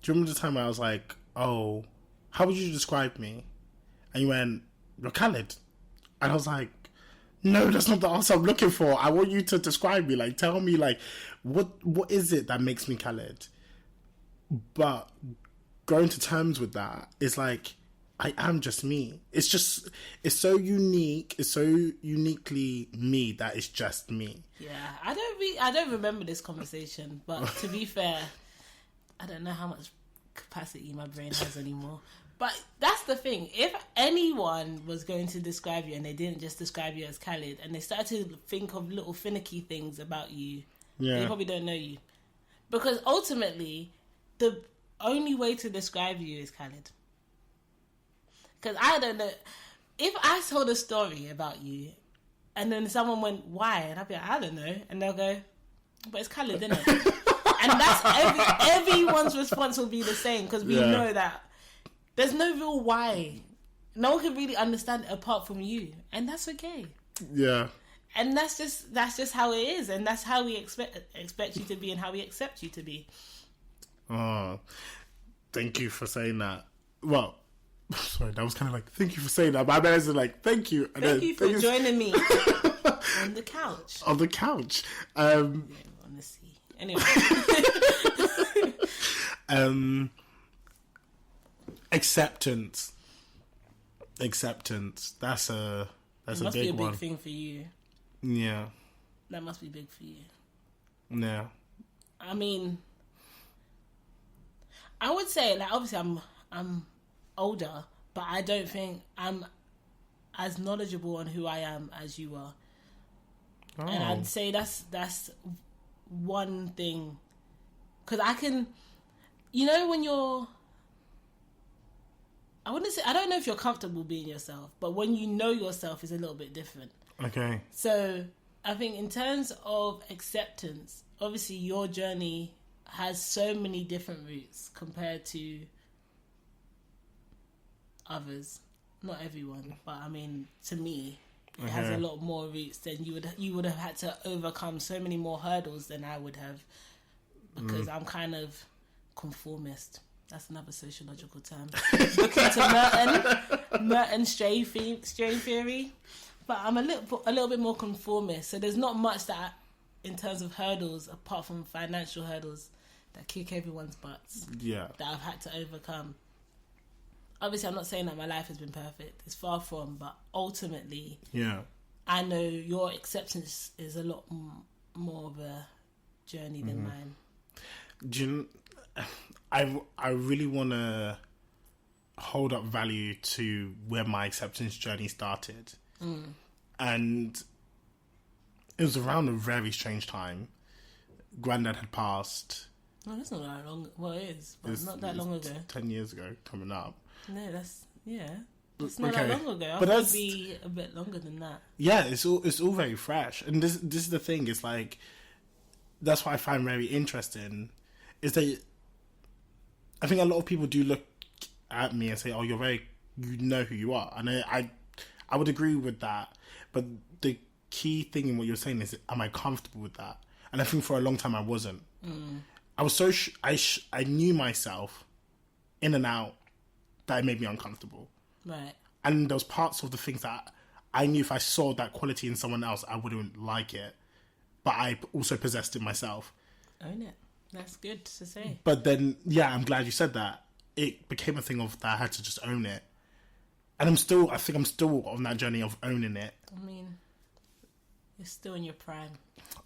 remember the time where I was like, oh, how would you describe me? And you went, you're Khaled. And I was like, no, that's not the answer I'm looking for. I want you to describe me. Like, tell me, like, what is it that makes me Khaled? But going to terms with that is like, I am just me. It's so unique. It's so uniquely me that it's just me. Yeah, I don't remember this conversation, but to be fair, I don't know how much capacity my brain has anymore. But that's the thing. If anyone was going to describe you and they didn't just describe you as Khaled, and they started to think of little finicky things about you, they probably don't know you. Because ultimately, the only way to describe you is Khaled. Because I don't know. If I told a story about you, and then someone went, why? And I'd be like, I don't know. And they'll go, but it's Khaled, isn't it? And that's everyone's response will be the same, because we know that there's no real why. No one can really understand it apart from you. And that's okay. Yeah. And that's just how it is. And that's how we expect you to be and how we accept you to be. Oh, thank you for saying that. Well, sorry, that was kind of like, thank you for saying that. My man is like, thank you. And thank you for joining me on the couch. On the couch. On the sea. Anyway. Acceptance. That's a big one. Must be a big thing for you. Yeah. That must be big for you. Yeah. I mean, I would say, like, obviously I'm older, but I don't think I'm as knowledgeable on who I am as you are. Oh. And I'd say that's one thing, because I can, you know, when you're, I don't know if you're comfortable being yourself, but when you know yourself is a little bit different. Okay. So I think in terms of acceptance, obviously your journey has so many different routes compared to others. Not everyone, but I mean, to me, it has a lot more routes than you would have had to overcome so many more hurdles than I would have, because I'm kind of conformist. That's another sociological term. Looking to Merton's strain theory, but I'm a little bit more conformist. So there's not much that, in terms of hurdles, apart from financial hurdles, that kick everyone's butts. Yeah. That I've had to overcome. Obviously, I'm not saying that my life has been perfect. It's far from, but ultimately, I know your acceptance is a lot more of a journey than mine. Do you? I really want to hold up value to where my acceptance journey started. And it was around a very strange time. Granddad had passed. No, that's not that long. Well, it is, but not that long ago. 10 years ago, coming up. No, it's not that long ago. But I'll be a bit longer than that. Yeah, it's all very fresh. And this is the thing. It's like, that's what I find very interesting. Is that I think a lot of people do look at me and say, "Oh, you know who you are," and I would agree with that. But the key thing in what you're saying is, am I comfortable with that? And I think for a long time I wasn't. I was so I knew myself in and out that it made me uncomfortable. Right. And there was parts of the things that I knew if I saw that quality in someone else, I wouldn't like it. But I also possessed it myself. Own it. That's good to say. But then, yeah, I'm glad you said that. It became a thing of that I had to just own it. And I think I'm still on that journey of owning it. I mean, you're still in your prime.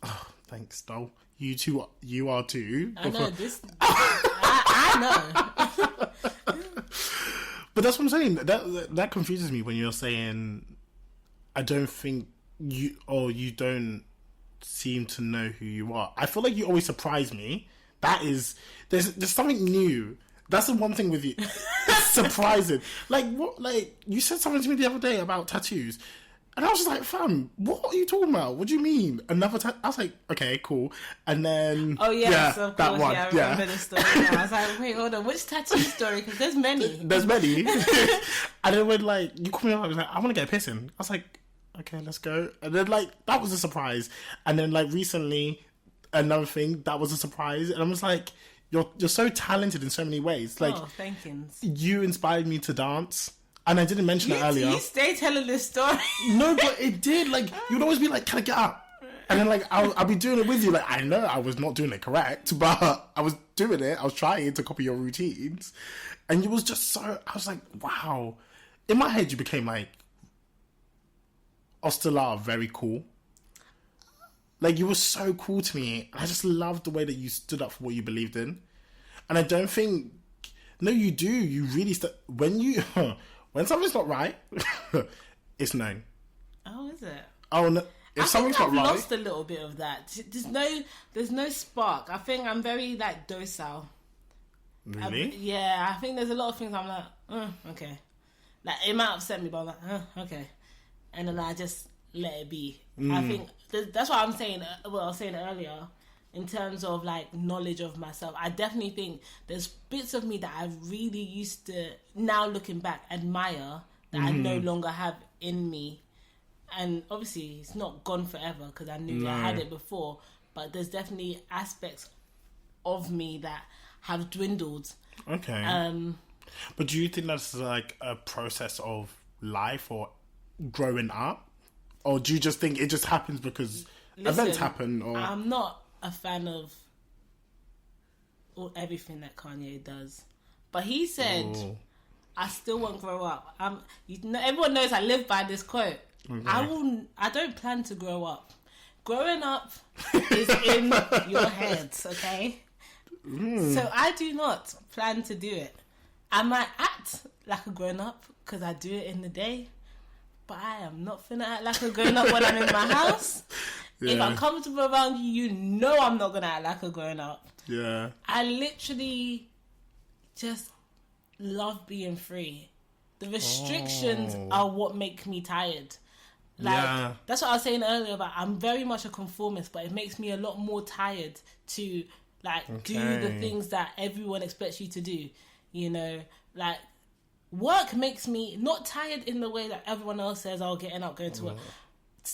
Oh, thanks, doll. You are too. I know this. I know. But that's what I'm saying. That confuses me when you're saying, I don't think you don't seem to know who you are. I feel like you always surprise me. There's something new. That's the one thing with you. It's surprising. Like what? Like you said something to me the other day about tattoos, and I was just like, "Fam, what are you talking about? What do you mean another tattoo?" I was like, "Okay, cool." And then of course, that one. Yeah, I remember the story. Now. I was like, "Wait, hold on, which tattoo story? Because there's many." There's many. And then when like you called me up, I was like, "I want to get a piercing." I was like, "Okay, let's go." And then like that was a surprise. And then like recently, another thing that was a surprise, and I was like, You're so talented in so many ways. Like, thank you. You inspired me to dance, and I didn't mention it earlier. You stay telling this story. No, but it did. Like, you'd always be like, "Can I get up?" And then like I'll be doing it with you. Like, I know I was not doing it correct, but I was doing it. I was trying to copy your routines, and it was just so. I was like, wow. In my head, you became like Ostelar, very cool. Like, you were so cool to me. I just loved the way that you stood up for what you believed in. And I don't think... No, you do. You really... When something's not right, it's known. Oh, is it? Oh, no. If something's not right... I've lost a little bit of that. There's no spark. I think I'm very, like, docile. Really? I think there's a lot of things I'm like, okay. Like, it might upset me, but I'm like, okay. And then I just let it be. I think that's what I'm saying. Well, I was saying earlier in terms of like knowledge of myself. I definitely think there's bits of me that I really used to, now looking back, admire that I no longer have in me. And obviously it's not gone forever because I knew I had it before, but there's definitely aspects of me that have dwindled. Okay. But do you think that's like a process of life or growing up? Or do you just think it just happens because events happen? Or I'm not a fan of everything that Kanye does. But he said, I still won't grow up. Everyone knows I live by this quote. Okay. I don't plan to grow up. Growing up is in your heads, okay? So I do not plan to do it. I might act like a grown up because I do it in the day. But I am not finna act like a grown up when I'm in my house. Yeah. If I'm comfortable around you, you know I'm not gonna act like a grown up. Yeah. I literally just love being free. The restrictions are what make me tired. Like that's what I was saying earlier about I'm very much a conformist, but it makes me a lot more tired to like do the things that everyone expects you to do. You know, like work makes me not tired in the way that everyone else says, getting up, going to work.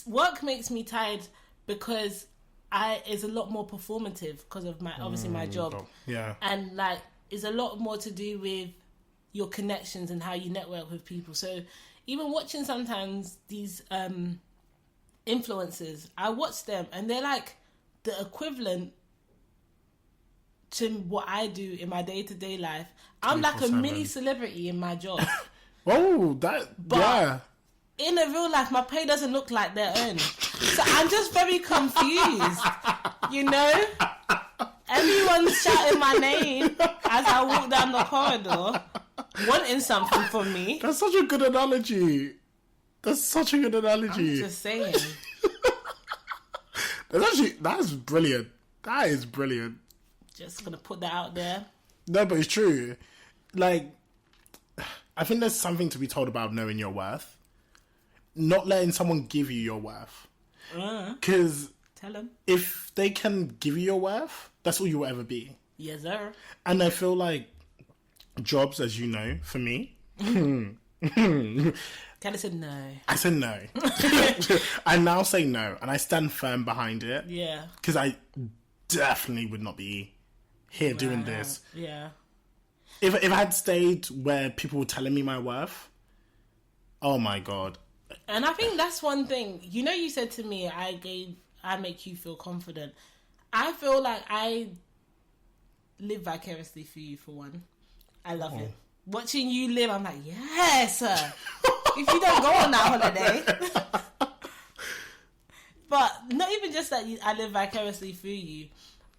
Work makes me tired because it's a lot more performative because of my job. Yeah. And like, it's a lot more to do with your connections and how you network with people. So even watching sometimes these influencers, I watch them and they're like the equivalent to what I do in my day-to-day life. I'm like a mini celebrity in my job. But in a real life, my pay doesn't look like their own. So I'm just very confused. You know? Everyone's shouting my name as I walk down the corridor, wanting something from me. That's such a good analogy. That's such a good analogy. I'm just saying. That's brilliant. That is brilliant. Just gonna put that out there. No, but it's true. Like, I think there's something to be told about knowing your worth. Not letting someone give you your worth. Because tell them. If they can give you your worth, that's all you will ever be. Yes, sir. And I feel like jobs, as you know, for me... Kind of said no. I said no. I now say no, and I stand firm behind it. Yeah. Because I definitely would not be here doing this. Yeah. If I had stayed where people were telling me my worth, oh my God. And I think that's one thing. You know, you said to me, I make you feel confident. I feel like I live vicariously for you, for one. I love it. Watching you live, I'm like, yes. If you don't go on that holiday. But not even just that I live vicariously through you,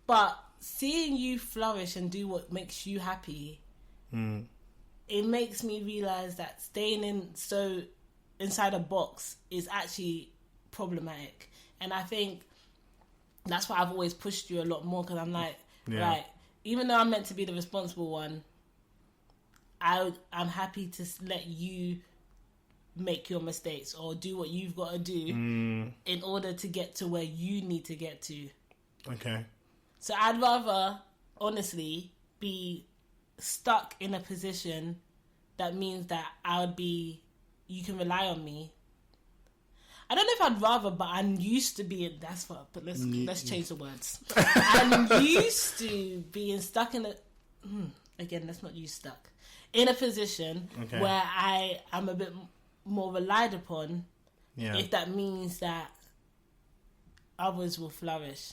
but seeing you flourish and do what makes you happy, it makes me realize that staying inside a box is actually problematic. And I think that's why I've always pushed you a lot more, because I'm like, right, even though I'm meant to be the responsible one, I'm happy to let you make your mistakes or do what you've got to do in order to get to where you need to get to. Okay. So I'd rather, honestly, be stuck in a position that means that you can rely on me. I don't know if I'd rather, but I'm used to being, but let's change the words. I'm used to being stuck in again, let's not use stuck. In a position where I am a bit more relied upon, if that means that others will flourish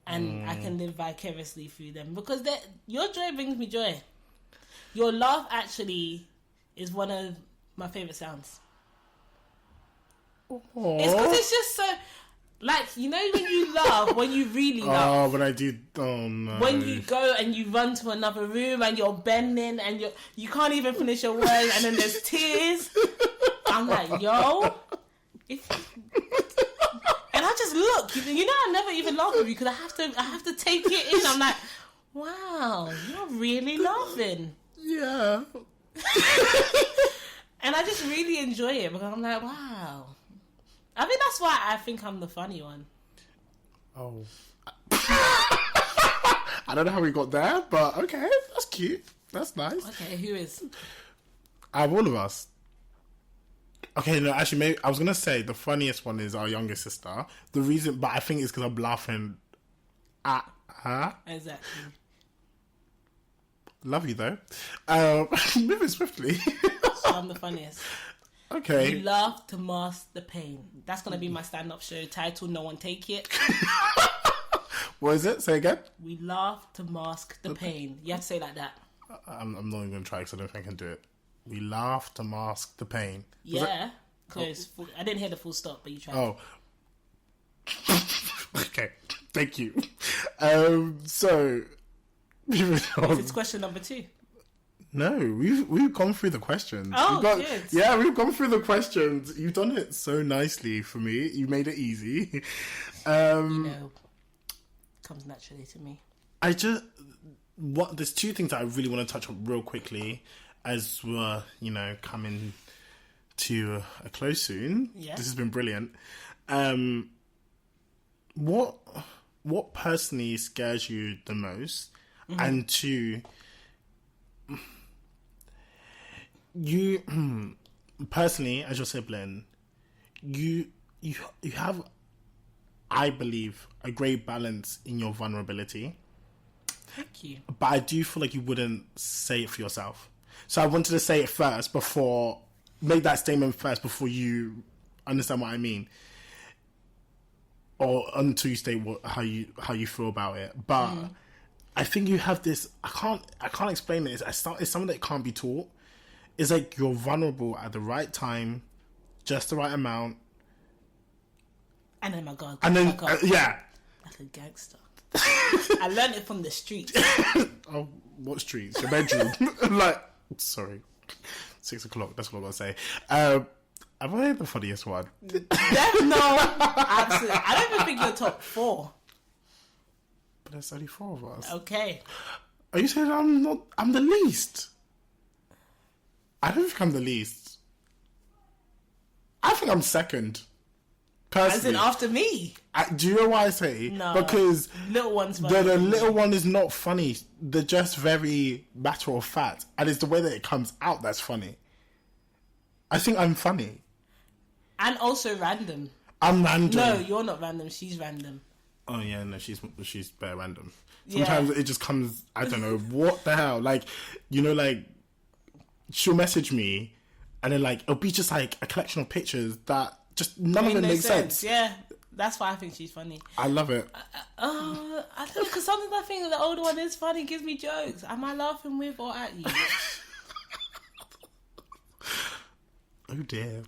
and I can live vicariously through them, because your joy brings me joy. Your laugh actually is one of my favorite sounds. Aww. It's because it's just so, like, you know, when you laugh, when you really laugh. Oh, but I do. Oh no. When you go and you run to another room and you're bending and you can't even finish your words, and then there's tears. I'm like, yo. And I just look. You know, I never even laugh with you because I have to take it in. I'm like, wow, you're really laughing. Yeah. And I just really enjoy it because I'm like, wow. I mean, that's why I think I'm the funny one. Oh. I don't know how we got there, but okay, that's cute. That's nice. Okay, who is? Out of all of us. Okay, no, actually, maybe I was gonna say the funniest one is our younger sister. The reason, but I think it's because I'm laughing at her. Exactly. Love you though. Moving swiftly. So I'm the funniest. Okay. You laugh to mask the pain. That's gonna be my stand-up show title. No one take it. What is it? Say again. We laugh to mask the pain. You have to say it like that. I'm not even gonna try because I don't think I can do it. We laugh to mask the pain. Yeah, because I didn't hear the full stop, but you tried. Oh. Okay. Thank you. So. It's question number 2. No, we've gone through the questions. Oh, good. Yeah, we've gone through the questions. You've done it so nicely for me. You made it easy. Comes naturally to me. There's 2 things that I really want to touch on real quickly as we're, coming to a close soon. Yeah. This has been brilliant. What personally scares you the most? Mm-hmm. And 2, you personally, as your sibling, you have, I believe, a great balance in your vulnerability. Thank you. But I do feel like you wouldn't say it for yourself. So I wanted to say it first make that statement first before you understand what I mean, or until you state how you feel about it. But I think you have this. I can't explain it. It's something that can't be taught. It's like you're vulnerable at the right time, just the right amount. And then my God. And then yeah, like a gangster. I learned it from the streets. Oh, what streets? Your bedroom? Like, sorry, 6 o'clock. That's what I'm gonna say. Am I the funniest one? No, absolutely. I don't even think you're top 4. But there's only 4 of us. Okay. Are you saying I'm the least? I don't think I'm the least. I think I'm second. Personally. As in after me? Do you know why I say? No. Because little one's funny. the little one is not funny. They're just very matter of fact. And it's the way that it comes out that's funny. I think I'm funny. And also random. I'm random. No, you're not random. She's random. Oh yeah, no, she's bare random. Sometimes it just comes. I don't know what the hell. Like, you know, like she'll message me, and then like it'll be just like a collection of pictures that just none of them make sense. Yeah, that's why I think she's funny. I love it. I don't know, because sometimes I think the older one is funny, gives me jokes. Am I laughing with or at you? Oh dear.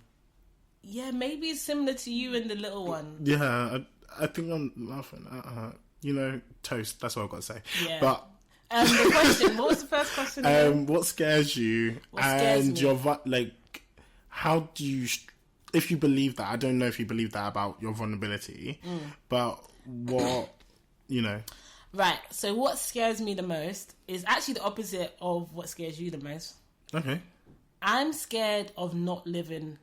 Yeah, maybe it's similar to you and the little one. Yeah, I think I'm laughing at her. You know, toast. That's what I've got to say. Yeah. But the question. What was the first question? What scares you? What scares me? Your like, how do you? If you believe that, I don't know if you believe that about your vulnerability, but what, you know? Right. So what scares me the most is actually the opposite of what scares you the most. Okay. I'm scared of not living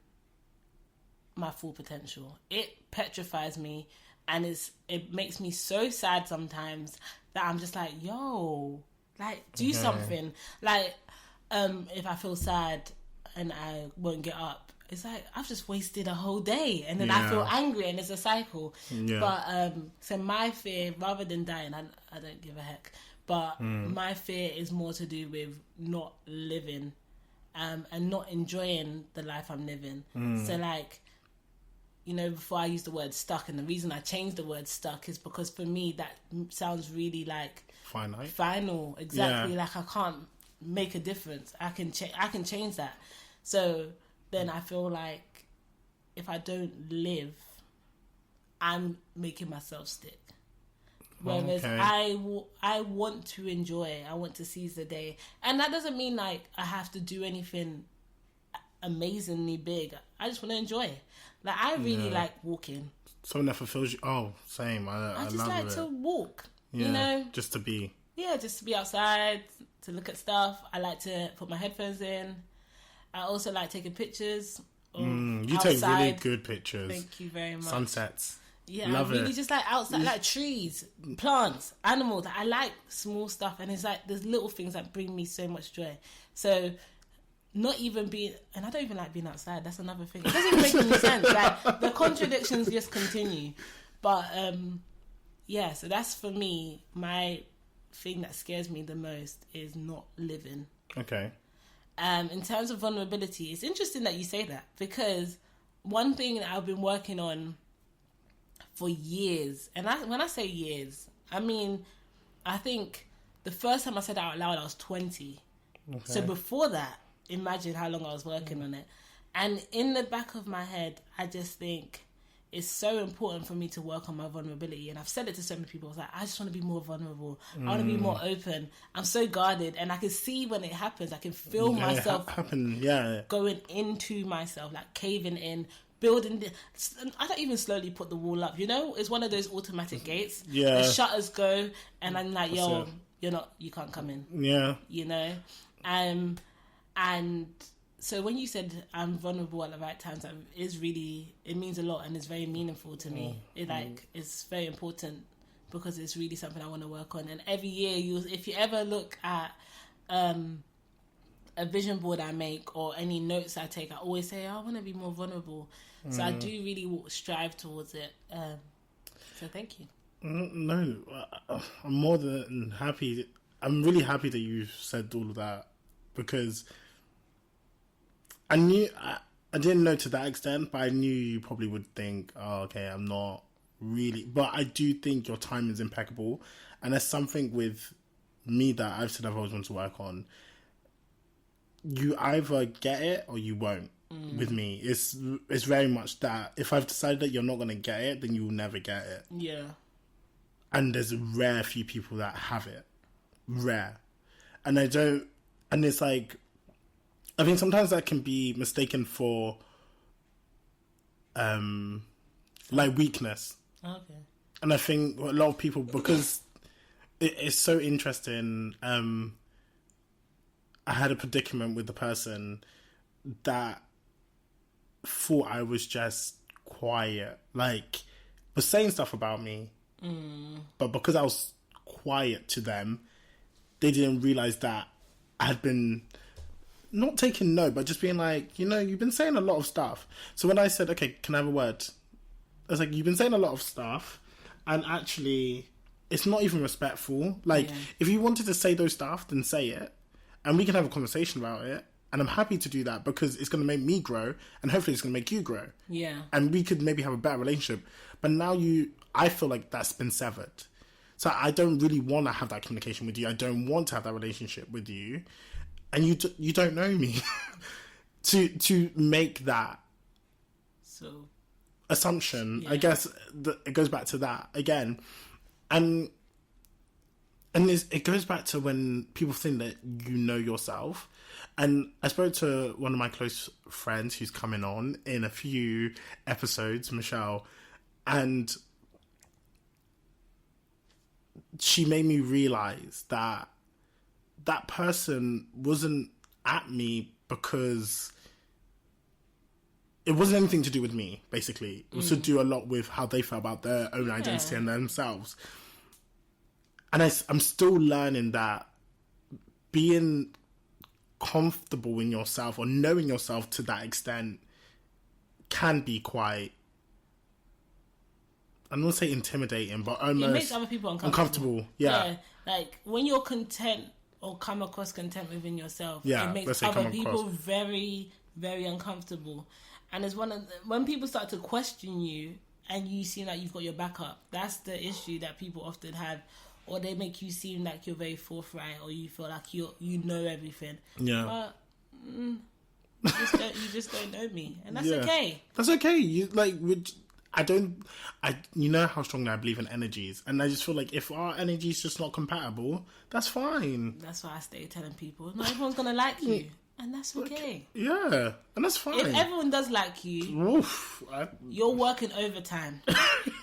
my full potential. It petrifies me, and it makes me so sad sometimes that I'm just like, yo, like, do something. Like, if I feel sad and I won't get up, it's like I've just wasted a whole day, and then I feel angry, and it's a cycle. Yeah. But so my fear, rather than dying, I don't give a heck. But my fear is more to do with not living, and not enjoying the life I'm living. So like, you know, before I used the word stuck, and the reason I changed the word stuck is because for me that sounds really like finite. Final, exactly. Yeah. Like I can't make a difference. I can change that. So then I feel like if I don't live, I'm making myself stick. Whereas I want to enjoy, I want to seize the day. And that doesn't mean like I have to do anything amazingly big. I just want to enjoy. Like I really like walking. Something that fulfills you. Oh, same. I just love like it. to walk. Yeah, you know, just to be. Yeah, just to be outside, to look at stuff. I like to put my headphones in. I also like taking pictures. You take really good pictures. Thank you very much. Sunsets. Yeah, I really just like outside, like trees, plants, animals. I like small stuff, and it's like there's little things that bring me so much joy. So, not even being, and I don't even like being outside. That's another thing. It doesn't even make any sense. Like the contradictions just continue. But yeah, so that's for me. My thing that scares me the most is not living. Okay. In terms of vulnerability, it's interesting that you say that, because one thing that I've been working on for years, and when I say years, I mean, I think the first time I said it out loud, I was 20. Okay. So before that, imagine how long I was working on it. And in the back of my head, I just think it's so important for me to work on my vulnerability. And I've said it to so many people. I was like, I just want to be more vulnerable. I want to be more open. I'm so guarded. And I can see when it happens. I can feel myself going into myself, like caving in, building. I don't even slowly put the wall up. You know, it's one of those automatic gates. Yeah. The shutters go, and I'm like, yo, you can't come in. Yeah. You know? And so when you said I'm vulnerable at the right times, it means a lot, and it's very meaningful to me. It's very important, because it's really something I want to work on. And every year, if you ever look at a vision board I make or any notes I take, I always say, I want to be more vulnerable. So I do really strive towards it. So thank you. No, I'm more than happy. I'm really happy that you said all of that, because I didn't know to that extent, but I knew you probably would think, oh, okay, I'm not really. But I do think your time is impeccable. And there's something with me that I've said I've always wanted to work on. You either get it or you won't. With me, it's very much that if I've decided that you're not going to get it, then you will never get it. Yeah. And there's a rare few people that have it. Rare. And I don't... And it's like... I think sometimes that can be mistaken for like weakness. Okay. And I think a lot of people, because it's so interesting, I had a predicament with the person that thought I was just quiet, like was saying stuff about me, but because I was quiet to them, they didn't realize that I had been not taking note, but just being like, you've been saying a lot of stuff. So when I said, okay, can I have a word? I was like, you've been saying a lot of stuff, and actually it's not even respectful. Like, if you wanted to say those stuff, then say it, and we can have a conversation about it. And I'm happy to do that because it's going to make me grow, and hopefully it's going to make you grow. Yeah. And we could maybe have a better relationship. But now I feel like that's been severed. So I don't really want to have that communication with you. I don't want to have that relationship with you. And you don't know me. to make that assumption, I guess it goes back to that again. And it goes back to when people think that you know yourself. And I spoke to one of my close friends who's coming on in a few episodes, Michelle, and she made me realize that that person wasn't at me because it wasn't anything to do with me, basically. It was to do a lot with how they felt about their own identity and themselves. And I'm still learning that being comfortable in yourself or knowing yourself to that extent can be quite, I don't want to say intimidating, but almost... It makes other people uncomfortable. Yeah. Like, when you're content or come across content within yourself, it makes other people very, very uncomfortable. And it's when people start to question you and you seem like you've got your back up, that's the issue that people often have. Or they make you seem like you're very forthright, or you feel like you know everything. Yeah. But you just don't know me, and that's okay. That's okay. You know how strongly I believe in energies, and I just feel like if our energy's just not compatible, that's fine. That's why I stay telling people not everyone's gonna like you. And that's okay. Yeah, and that's fine. If everyone does like you, you're working overtime.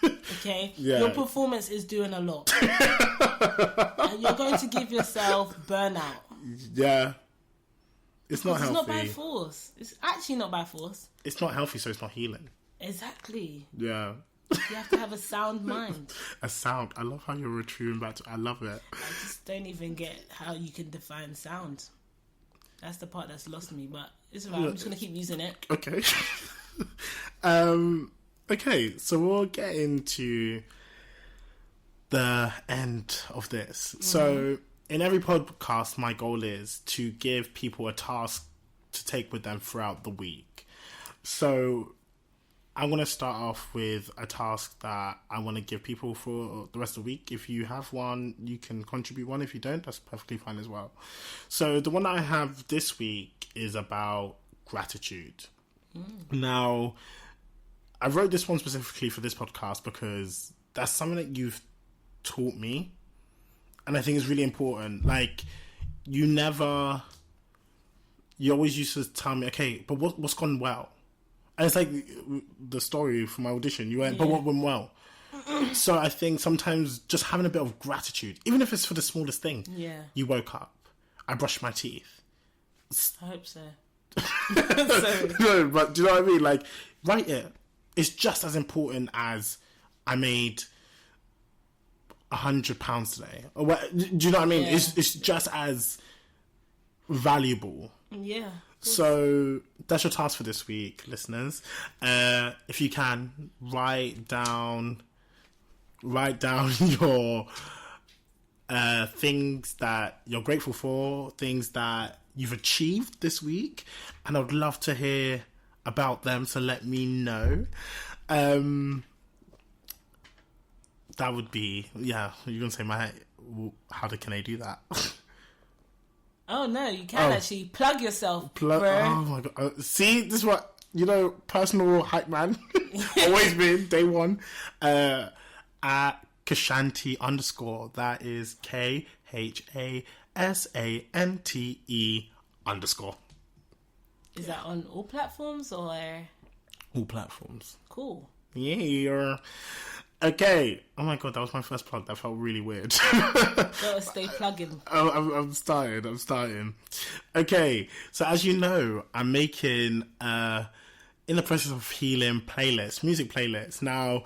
Okay? Yeah. Your performance is doing a lot. And you're going to give yourself burnout. Yeah. It's not healthy. It's not by force. It's actually not by force. It's not healthy, so it's not healing. Exactly. Yeah. You have to have a sound mind. A sound. I love how you're retrieving back to... I love it. I just don't even get how you can define sound. That's the part that's lost me, but it's alright. I'm just going to keep using it. Okay. Okay, so we'll get into the end of this. Mm-hmm. So, in every podcast, my goal is to give people a task to take with them throughout the week. So, I'm going to start off with a task that I want to give people for the rest of the week. If you have one, you can contribute one. If you don't, that's perfectly fine as well. So the one that I have this week is about gratitude. Now, I wrote this one specifically for this podcast because that's something that you've taught me. And I think it's really important. Like, you always used to tell me, okay, but what's gone well? And it's like the story from my audition. You went, but what went well? So I think sometimes just having a bit of gratitude, even if it's for the smallest thing. Yeah. You woke up. I brushed my teeth. I hope so. No, but do you know what I mean? Like, write it. It's just as important as I made £100 today. Or what, do you know what I mean? Yeah. It's just as valuable. Yeah. So that's your task for this week, listeners. If you can, write down your things that you're grateful for, things that you've achieved this week, and I'd love to hear about them. So let me know. That would be you're gonna say how can I do that? Oh, no, you can actually plug yourself, bro. Oh, my God. See, this is what, personal hype man. Always been, day one. At Kashanti _ that is KHASANTE _. Is that on all platforms or? All platforms. Cool. Yeah. Okay. Oh my god, that was my first plug. That felt really weird. Gotta stay plugging. I'm starting. Okay, so as you know, I'm making in the process of healing music playlists. Now,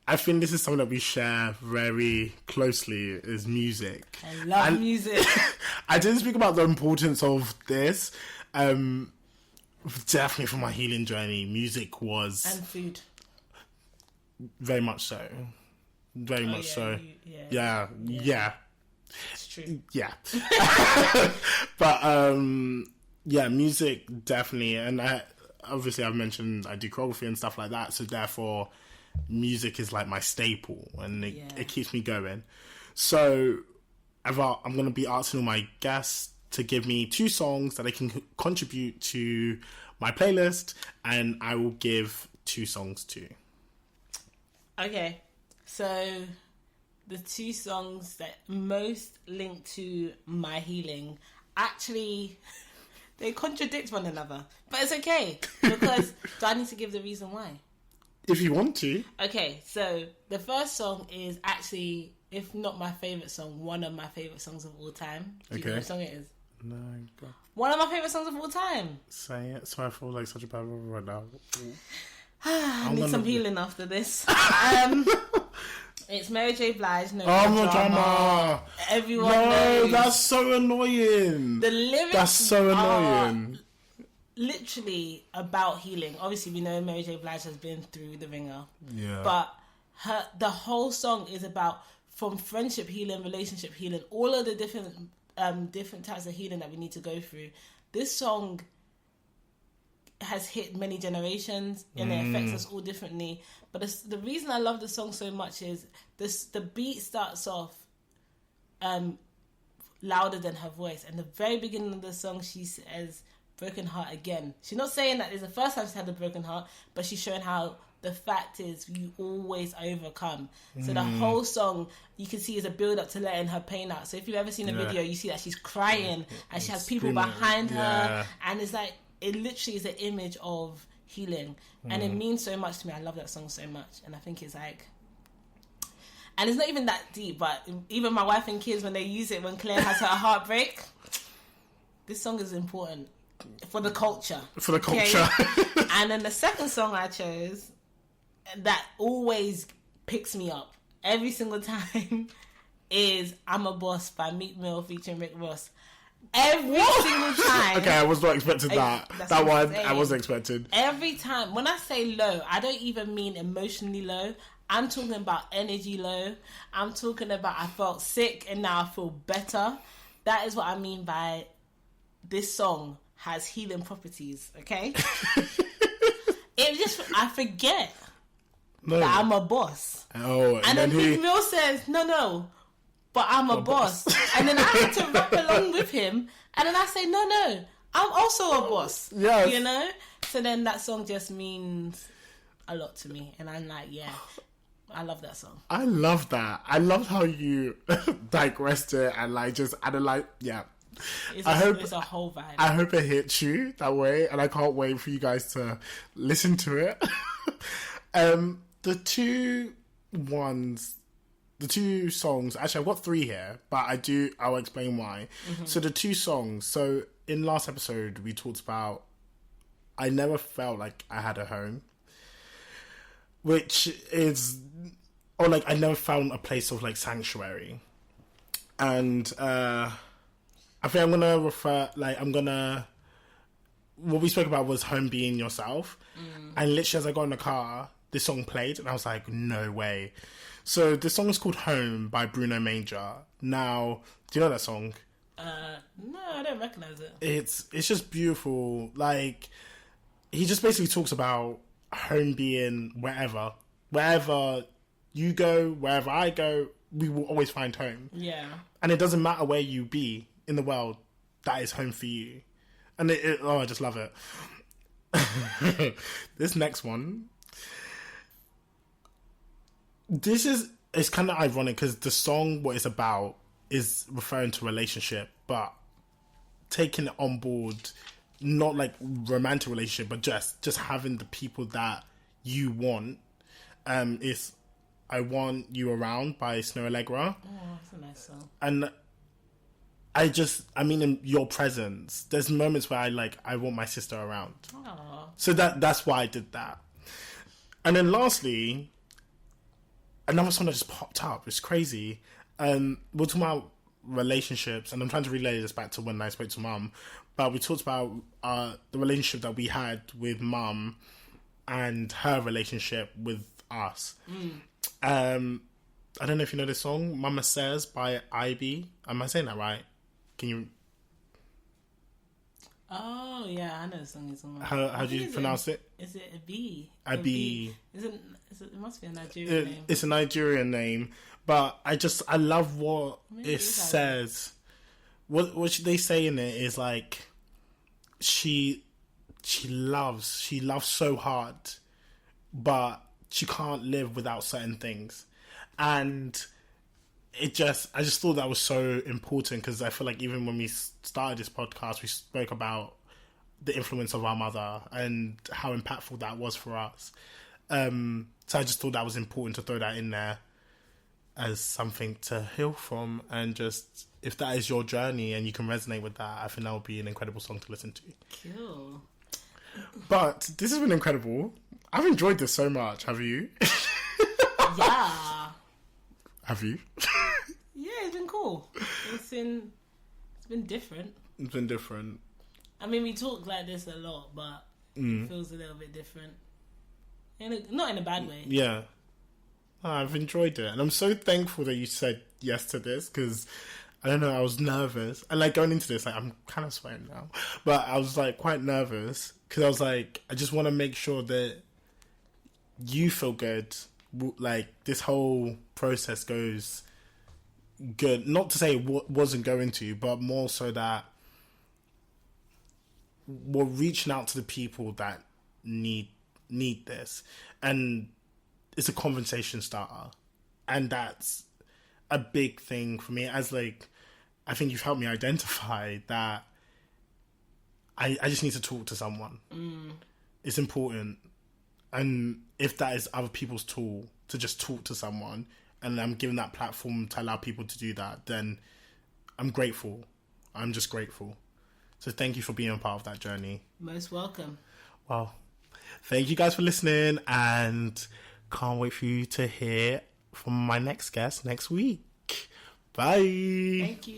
I think this is something that we share very closely is music. I love music. I didn't speak about the importance of this. Definitely for my healing journey, music was... And food. Very much so. Very much so. Yeah. It's true. Yeah. But, music definitely. And obviously I've mentioned I do choreography and stuff like that. So therefore, music is like my staple and it keeps me going. So I'm going to be asking all my guests to give me 2 songs that they can contribute to my playlist, and I will give 2 songs too. Okay, so the 2 songs that most link to my healing, actually, they contradict one another. But it's okay, because do I need to give the reason why? If you want to. Okay, so the first song is actually, if not my favourite song, one of my favourite songs of all time. Do you know what song it is? No, but... One of my favourite songs of all time. Say it. So I feel like such a bad one right now. I need some healing after this. It's Mary J. Blige. No drama. Everyone knows. That's so annoying. The lyrics That's so annoying. Literally about healing. Obviously, we know Mary J. Blige has been through the ringer. Yeah. But the whole song is about from friendship healing, relationship healing, all of the different types of healing that we need to go through. This song has hit many generations and it affects us all differently. But the reason I love the song so much is the beat starts off louder than her voice. And the very beginning of the song, she says, broken heart again. She's not saying that it's the first time she's had a broken heart, but she's showing how the fact is you always overcome. So the whole song you can see is a build up to letting her pain out. So if you've ever seen a video, you see that she's crying and she has people behind her, and it's like it literally is an image of healing, and it means so much to me. I love that song so much, and I think it's like, and it's not even that deep, but even my wife and kids, when they use it when Claire has her heartbreak, this song is important for the culture. Okay? And then the second song I chose that always picks me up every single time is I'm a Boss by Meek Mill featuring Rick Ross. Every single time. Okay, I was not expecting that. That one I wasn't expecting. Every time. When I say low, I don't even mean emotionally low. I'm talking about energy low. I'm talking about I felt sick and now I feel better. That is what I mean by this song has healing properties, okay? I forget that I'm a boss. Oh, and then Meek Mill says, no, but I'm a boss. And then I had to rap along with him. And then I say, no, I'm also a boss. Yes. You know? So then that song just means a lot to me. And I'm like, yeah, I love that song. I love that. I love how you digressed it and like just analyze. Yeah. It's a whole vibe. I hope it hits you that way. And I can't wait for you guys to listen to it. The two songs, actually I've got 3 here, but I'll explain why. So the 2 songs, so in last episode we talked about I never felt like I had a home, which is, or like I never found a place of like sanctuary. And I think I'm gonna what we spoke about was home being yourself. And literally as I got in the car, this song played and I was like, no way. So the song is called Home by Bruno Major. Now, do you know that song? No, I don't recognize it. It's just beautiful. Like, he just basically talks about home being wherever you go, wherever I go, we will always find home. Yeah. And it doesn't matter where you be in the world, that is home for you. And I just love it. This next one, it's kind of ironic because the song, what it's about, is referring to a relationship, but taking it on board not like romantic relationship, but just having the people that you want. Is I Want You Around by Snow Allegra. Oh, that's a nice song. And in your presence, there's moments where I want my sister around. Aww. So that's why I did that. And then lastly, another song that just popped up. It's crazy. We're talking about relationships, and I'm trying to relay this back to when I spoke to Mum. But we talked about the relationship that we had with Mum and her relationship with us. I don't know if you know this song, Mama Says by IB. Am I saying that right? Can you... Oh, yeah, I know the song you're talking about. How do you pronounce it? Is it a B? A B. It must be a Nigerian name. It's a Nigerian name, but I love what it says. What they say in it is like, she loves so hard, but she can't live without certain things. And I just thought that was so important, because I feel like even when we started this podcast, we spoke about the influence of our mother and how impactful that was for us. So I just thought that was important to throw that in there as something to heal from. And just, if that is your journey and you can resonate with that, I think that would be an incredible song to listen to. Cool. But this has been incredible. I've enjoyed this so much. Have you? Yeah. Have you? Yeah, it's been cool. It's been different. It's been different. I mean, we talk like this a lot, but it feels a little bit different. Not in a bad way. Yeah. I've enjoyed it. And I'm so thankful that you said yes to this, because, I don't know, I was nervous. And, like, going into this, like, I'm kind of sweating now. But I was, like, quite nervous, because I was like, I just want to make sure that you feel good. Like, this whole process goes good. Not to say it wasn't going to, but more so that we're reaching out to the people that need this. And it's a conversation starter. And that's a big thing for me. As, like, I think you've helped me identify that I just need to talk to someone. It's important. And if that is other people's tool to just talk to someone, and I'm giving that platform to allow people to do that, then I'm grateful. I'm just grateful. So thank you for being a part of that journey. Most welcome. Well, thank you guys for listening, and can't wait for you to hear from my next guest next week. Bye. Thank you.